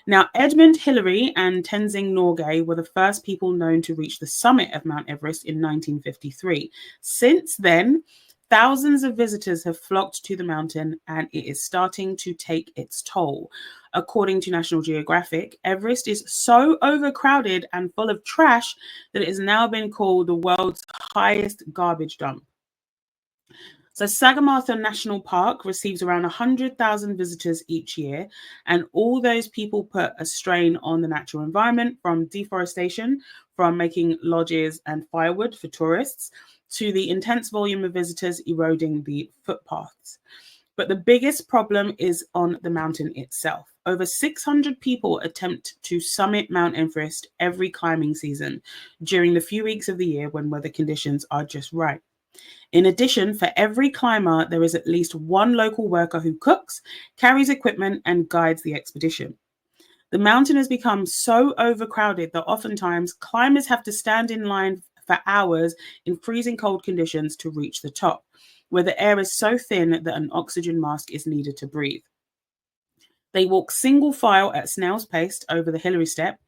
Now, Edmund Hillary and Tenzing Norgay were the first people known to reach the summit of Mount Everest in 1953. Since then, thousands of visitors have flocked to the mountain and it is starting to take its toll. According to National Geographic, Everest is so overcrowded and full of trash that it has now been called the world's highest garbage dump. So Sagarmatha National Park receives around 100,000 visitors each year, and all those people put a strain on the natural environment, from deforestation, from making lodges and firewood for tourists, to the intense volume of visitors eroding the footpaths. But the biggest problem is on the mountain itself. Over 600 people attempt to summit Mount Everest every climbing season during the few weeks of the year when weather conditions are just right. In addition, for every climber, there is at least one local worker who cooks, carries equipment, and guides the expedition. The mountain has become so overcrowded that oftentimes climbers have to stand in line for hours in freezing cold conditions to reach the top, where the air is so thin that an oxygen mask is needed to breathe. They walk single file at snail's pace over the Hillary Step,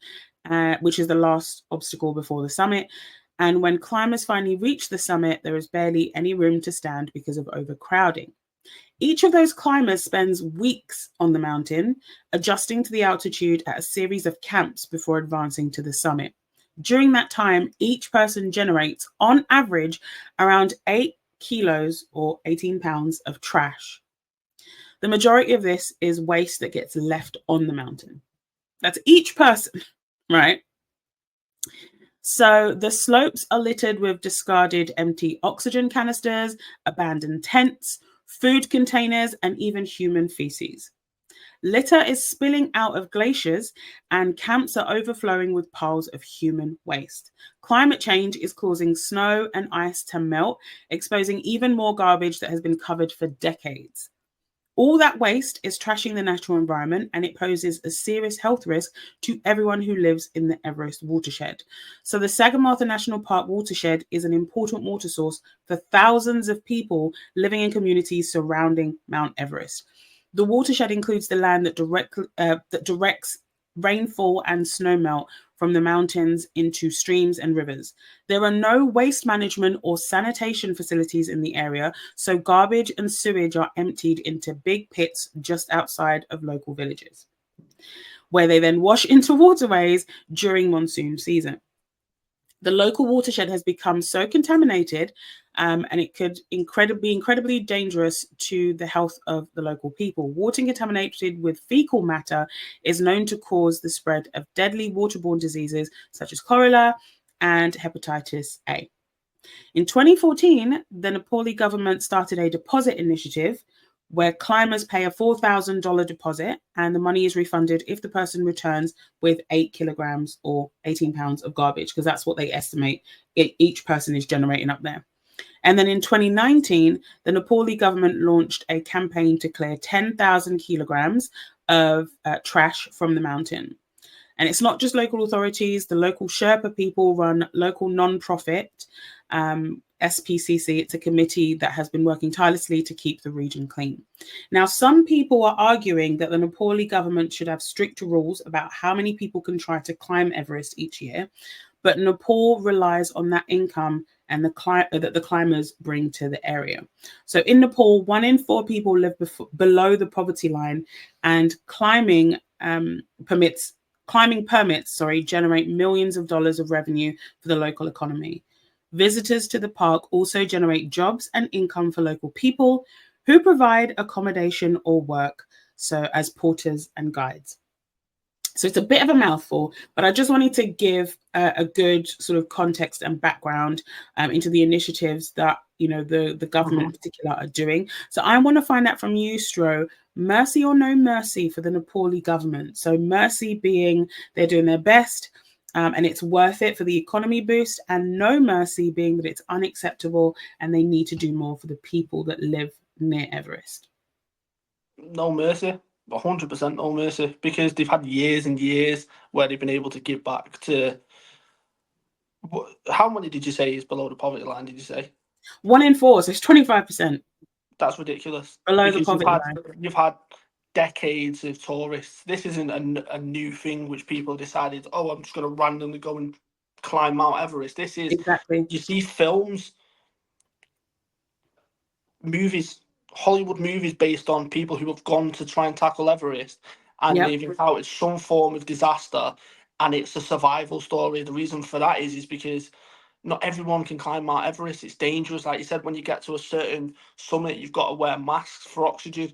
which is the last obstacle before the summit. And when climbers finally reach the summit, there is barely any room to stand because of overcrowding. Each of those climbers spends weeks on the mountain, adjusting to the altitude at a series of camps before advancing to the summit. During that time, each person generates, on average, around 8 kilos or 18 pounds of trash. The majority of this is waste that gets left on the mountain. That's each person, right? So the slopes are littered with discarded empty oxygen canisters, abandoned tents, food containers, and even human feces. Litter is spilling out of glaciers and camps are overflowing with piles of human waste. Climate change is causing snow and ice to melt, exposing even more garbage that has been covered for decades. All that waste is trashing the natural environment and it poses a serious health risk to everyone who lives in the Everest watershed. So the Sagarmatha National Park watershed is an important water source for thousands of people living in communities surrounding Mount Everest. The watershed includes the land that directs rainfall and snowmelt from the mountains into streams and rivers. There are no waste management or sanitation facilities in the area, so garbage and sewage are emptied into big pits just outside of local villages, where they then wash into waterways during monsoon season. The local watershed has become so contaminated and it could be incredibly dangerous to the health of the local people. Water contaminated with fecal matter is known to cause the spread of deadly waterborne diseases such as cholera and hepatitis A. In 2014, the Nepali government started a deposit initiative where climbers pay a $4,000 deposit and the money is refunded if the person returns with 8 kilograms or 18 pounds of garbage, because that's what they estimate each person is generating up there. And then in 2019, the Nepali government launched a campaign to clear 10,000 kilograms of trash from the mountain. And it's not just local authorities, the local Sherpa people run local non-profit SPCC. It's a committee that has been working tirelessly to keep the region clean. Now, some people are arguing that the Nepali government should have strict rules about how many people can try to climb Everest each year, but Nepal relies on that income and that the climbers bring to the area. So in Nepal, 1 in 4 people live below the poverty line, and climbing permits generate millions of dollars of revenue for the local economy. Visitors to the park also generate jobs and income for local people who provide accommodation or work, so as porters and guides. So it's a bit of a mouthful, but I just wanted to give a good sort of context and background into the initiatives that the government in particular are doing. So I want to find out from you, Stro, mercy or no mercy for the Nepali government. So mercy being they're doing their best and it's worth it for the economy boost, and no mercy being that it's unacceptable and they need to do more for the people that live near Everest. No mercy. 100% no mercy, because they've had years and years where they've been able to give back to. How many did you say is below the poverty line? Did you say 1 in 4? So it's 25%. That's ridiculous. Below Because the poverty line. you've had decades of tourists. This isn't a new thing which people decided, oh, I'm just going to randomly go and climb Mount Everest. This is, Exactly. you see films, movies, Hollywood movies based on people who have gone to try and tackle Everest, and Yep. they've encountered some form of disaster, and it's a survival story. The reason for that is because not everyone can climb Mount Everest. It's dangerous. Like you said, when you get to a certain summit, you've got to wear masks for oxygen.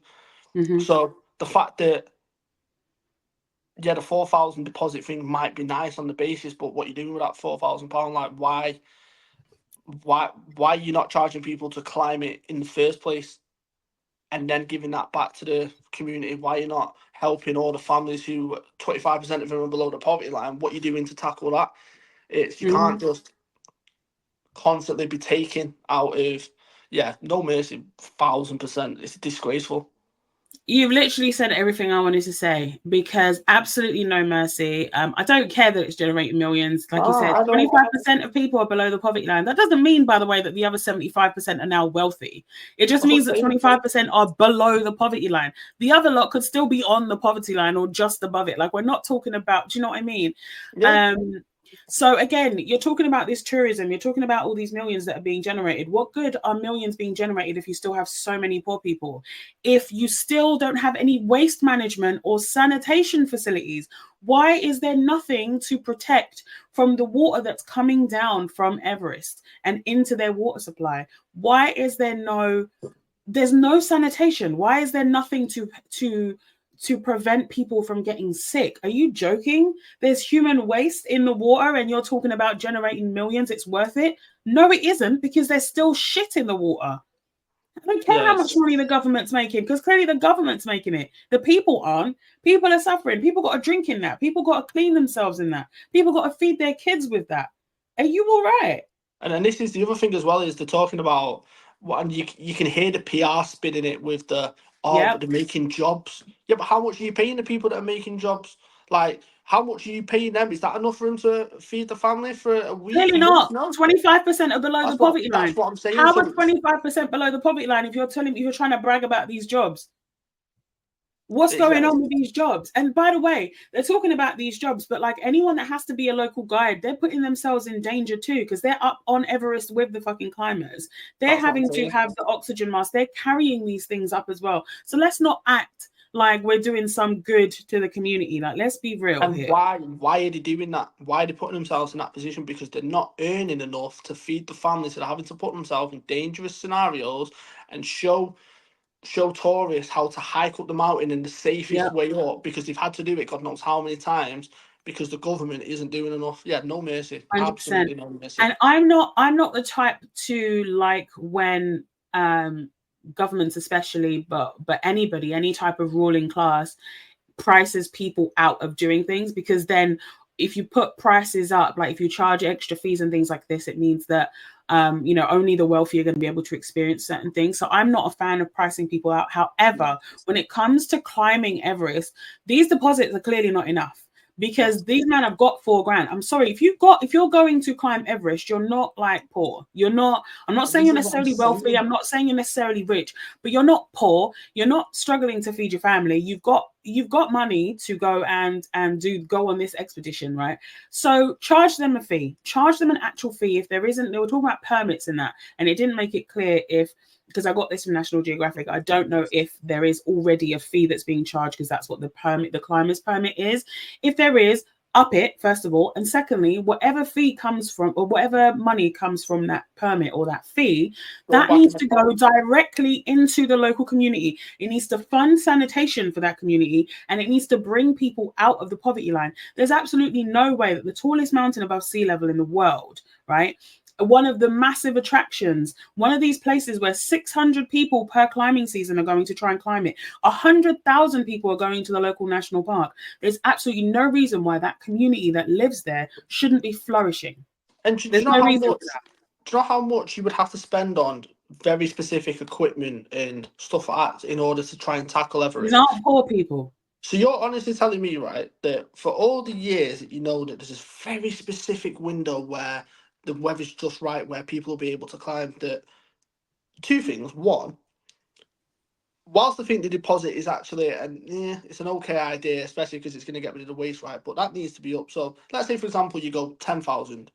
Mm-hmm. So the fact that, yeah, the 4,000 deposit thing might be nice on the basis, but what you doing with that £4,000? Like, why are you not charging people to climb it in the first place, and then giving that back to the community? Why are you not helping all the families who 25% of them are below the poverty line? What are you doing to tackle that? It's, you Mm-hmm. can't just constantly be taken out of, yeah, no mercy, 1,000%. It's disgraceful. You've literally said everything I wanted to say, because absolutely no mercy. I don't care that it's generating millions. Like you said, I know. 25% of people are below the poverty line. That doesn't mean, by the way, that the other 75% are now wealthy. It just That's what means I'm that saying. 25% are below the poverty line. The other lot could still be on the poverty line or just above it. Like, we're not talking about, do you know what I mean? Yeah. So again, you're talking about this tourism, you're talking about all these millions that are being generated. What good are millions being generated if you still have so many poor people? If you still don't have any waste management or sanitation facilities? Why is there nothing to protect from the water that's coming down from Everest and into their water supply? Why is there's no sanitation? Why is there nothing to prevent people from getting sick? Are you joking? There's human waste in the water and you're talking about generating millions, it's worth it? No, it isn't, because there's still shit in the water. I don't care how much Yes. money the government's making, because clearly the government's making it. The people aren't. People are suffering. People got to drink in that. People got to clean themselves in that. People got to feed their kids with that. Are you all right? And then this is the other thing as well, is they're talking about what, and you can hear the PR spinning it with the, oh, but Yep. they're making jobs. Yeah, but how much are you paying the people that are making jobs? Like, how much are you paying them? Is that enough for them to feed the family for a week, a Clearly month? not. No. 25% are below the poverty That's line. what I'm saying. How So are 25% below the poverty line if you're telling me you're trying to brag about these jobs? What's it's, going yeah, on with these jobs? And by the way, they're talking about these jobs, but like anyone that has to be a local guide, they're putting themselves in danger too, because they're up on Everest with the fucking climbers. They're that's what I'm having to saying. have the oxygen mask. They're carrying these things up as well. So let's not act like we're doing some good to the community. Like, let's be real And here. why are they doing that? Why are they putting themselves in that position? Because they're not earning enough to feed the families, that are having to put themselves in dangerous scenarios and show tourists how to hike up the mountain in the Yeah. safest way up, because they've had to do it God knows how many times, because the government isn't doing enough. Yeah, no mercy. 100%. Absolutely no mercy. And I'm not the type to like when governments especially, but anybody, any type of ruling class prices people out of doing things, because then if you put prices up, like if you charge extra fees and things like this, it means that only the wealthy are going to be able to experience certain things. So I'm not a fan of pricing people out. However, when it comes to climbing Everest, these deposits are clearly not enough, No. because these men have got 4 grand. I'm sorry, if you're going to climb Everest, you're not like poor. You're not. I'm not And saying this you're is what I'm necessarily wealthy. saying. I'm not saying you're necessarily rich, but you're not poor. You're not struggling to feed your family. You've got money to go and go on this expedition, right? So charge them a fee. Charge them an actual fee. If there isn't, they were talking about permits in that, and it didn't make it clear if, because I got this from National Geographic. I don't know if there is already a fee that's being charged, because that's what the climber's permit is. If there is, up it first of all, and secondly, whatever fee comes from, or whatever money comes from that permit or that fee, Go that back in needs the to go pot. directly into the local community. It needs to fund sanitation for that community, and it needs to bring people out of the poverty line. There's absolutely no way that the tallest mountain above sea level in the world, right, one of the massive attractions, one of these places where 600 people per climbing season are going to try and climb it, 100,000 people are going to the local national park. There's absolutely no reason why that community that lives there shouldn't be flourishing. And do There's you know no how reason much? for that. Do you know how much you would have to spend on very specific equipment and stuff like that in order to try and tackle These Everest? aren't poor people. So you're honestly telling me, right, that for all the years that you know that there's this very specific window where the weather's just right, where people will be able to climb, that two things. One, whilst I think the deposit is actually it's an okay idea, especially because it's going to get rid of the waste, right? But that needs to be up. So let's say, for example, you go 10,000,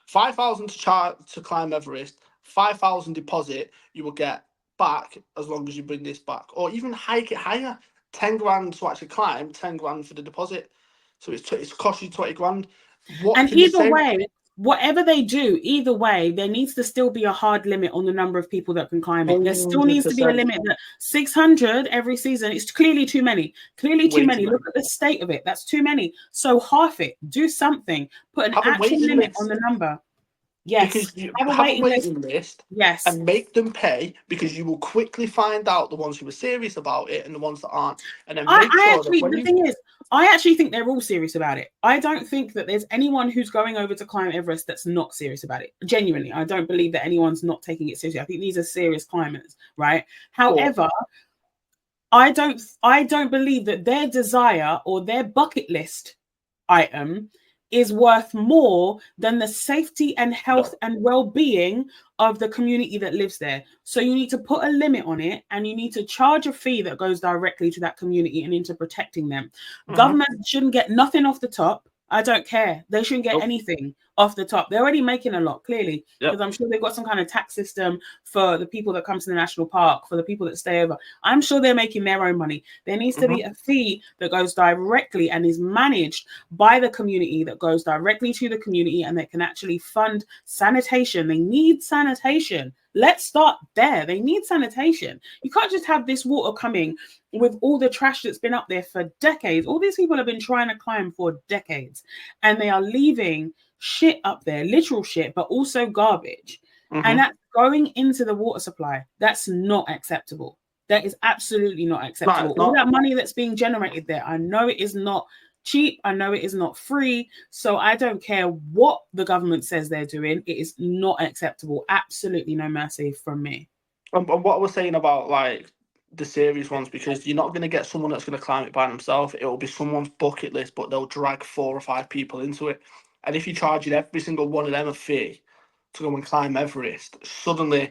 5,000 to climb Everest, 5,000 deposit you will get back as long as you bring this back, or even hike it higher. 10 grand to actually climb, 10 grand for the deposit. So it's cost you 20 grand. What And can you either say? way, whatever they do, either way, there needs to still be a hard limit on the number of people that can climb it. There still needs to be a 100%. limit. That 600 every season is clearly too many. Clearly too Way many. too Look many. at the state of it. That's too many. So half it. Do something. Put an Have a actual waiting limit on list. the number. Yes. Because you Have a have a waiting list. waiting list Yes. and make them pay, because you will quickly find out the ones who are serious about it and the ones that aren't. And then make I sure that actually, when the you... thing is, I actually think they're all serious about it. I don't think that there's anyone who's going over to climb Everest that's not serious about it. Genuinely, I don't believe that anyone's not taking it seriously. I think these are serious climbers, right? However, I don't believe that their desire or their bucket list item is worth more than the safety and health and well-being of the community that lives there. So you need to put a limit on it, and you need to charge a fee that goes directly to that community and into protecting them. Government shouldn't get nothing off the top. I don't care. They shouldn't get anything off the top. They're already making a lot, clearly, because I'm sure they've got some kind of tax system for the people that come to the national park, for the people that stay over. I'm sure they're making their own money. There needs to be a fee that goes directly and is managed by the community, that goes directly to the community, and that can actually fund sanitation. They need sanitation. Let's start there. They need sanitation. You can't just have this water coming with all the trash that's been up there for decades. All these people have been trying to climb for decades, and they are leaving shit up there, literal shit, but also garbage. And that's going into the water supply. That's not acceptable. That is absolutely not acceptable. All that money that's being generated there, I know it is not cheap. I know it is not free. So I don't care what the government says they're doing. It is not acceptable. Absolutely no mercy from me. And what I was saying about like the serious ones, because you're not going to get someone that's going to climb it by themselves. It will be someone's bucket list, but they'll drag 4 or 5 people into it. And if you're charging every single one of them a fee to go and climb Everest, suddenly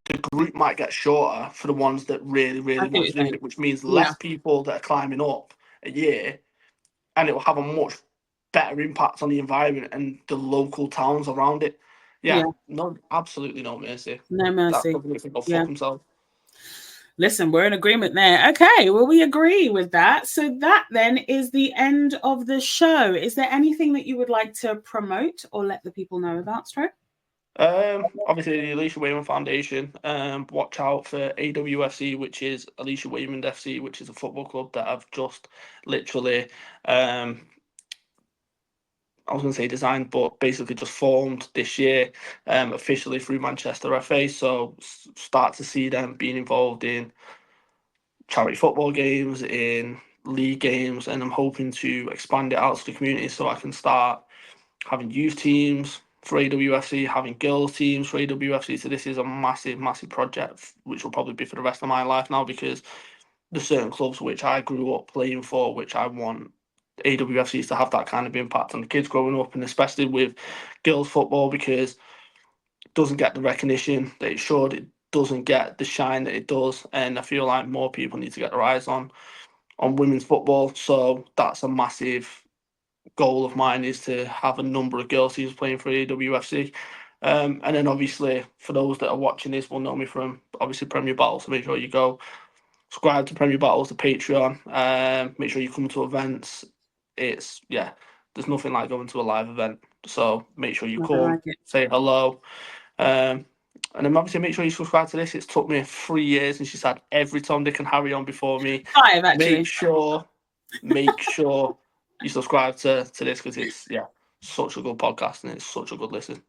the group might get shorter for the ones that really, really want to do it, which means less people that are climbing up a year, and it will have a much better impact on the environment and the local towns around it. No, absolutely no mercy. No mercy. Go fuck himself. Listen, we're in agreement there. Okay, well, we agree with that. So that then is the end of the show. Is there anything that you would like to promote or let the people know about, Stro? Obviously the Alicia Wayman Foundation. Watch out for AWFC, which is Alicia Wayman FC, which is a football club that I've just literally I was going to say designed, but basically just formed this year, officially through Manchester FA. So start to see them being involved in charity football games, in league games, and I'm hoping to expand it out to the community so I can start having youth teams for AWFC, having girls teams for AWFC. So this is a massive, massive project, which will probably be for the rest of my life now, because there's certain clubs which I grew up playing for, which I want AWFCs to have that kind of impact on the kids growing up, and especially with girls football, because it doesn't get the recognition that it should. It doesn't get the shine that it does, and I feel like more people need to get their eyes on women's football. So that's a massive goal of mine, is to have a number of girls teams playing for AWFC. And then obviously for those that are watching this will know me from obviously Premier Battles, so make sure you go subscribe to Premier Battles, the Patreon. Make sure you come to events. There's nothing like going to a live event, so make sure you come, say hello. And then obviously make sure you subscribe to this. It's took me 3 years, and she's had every Tom, Dick and Harry on before me. 5, actually. Make sure you subscribe to this, because it's such a good podcast and it's such a good listen.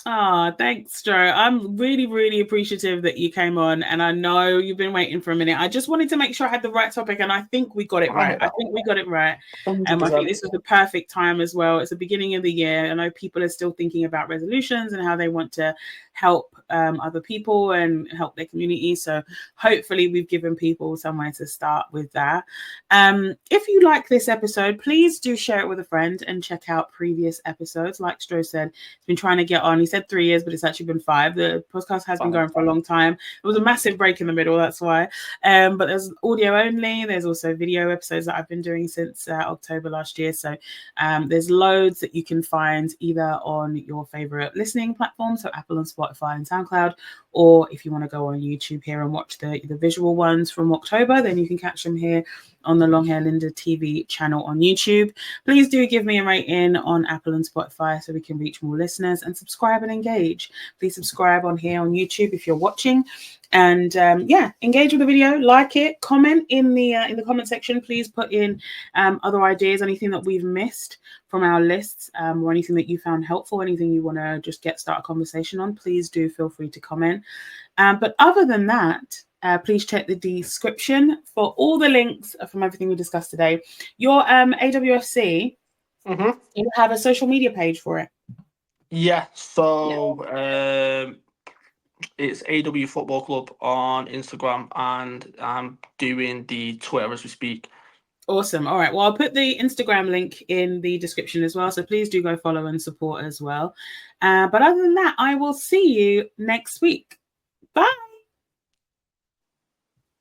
Oh, thanks, Joe. I'm really, really appreciative that you came on, and I know you've been waiting for a minute. I just wanted to make sure I had the right topic, and I think we got it right. I think this was the perfect time as well. It's the beginning of the year. I know people are still thinking about resolutions and how they want to help other people and help their community. So hopefully we've given people somewhere to start with that. If you like this episode, please do share it with a friend and check out previous episodes. Like Stro said, he's been trying to get on. said 3 years, but it's actually been 5. The podcast has been going for a long time. It was a massive break in the middle, that's why. But there's audio only. There's also video episodes that I've been doing since October last year. So there's loads that you can find either on your favorite listening platforms, so Apple and Spotify and SoundCloud, or if you want to go on YouTube here and watch the visual ones from October, then you can catch them here on the Long Hair Linda TV channel on YouTube. Please do give me a rating on Apple and Spotify so we can reach more listeners, and subscribe and engage. Please subscribe on here on YouTube if you're watching, and engage with the video, like it, comment in the comment section. Please put in other ideas, anything that we've missed from our lists, or anything that you found helpful, anything you want to just start a conversation on. Please do feel free to comment. But other than that, please check the description for all the links from everything we discussed today. Your AWFC, you have a social media page for it. Yeah, so it's AW Football Club on Instagram, and I'm doing the Twitter as we speak. Awesome. All right. Well, I'll put the Instagram link in the description as well. So please do go follow and support as well. But other than that, I will see you next week. Bye.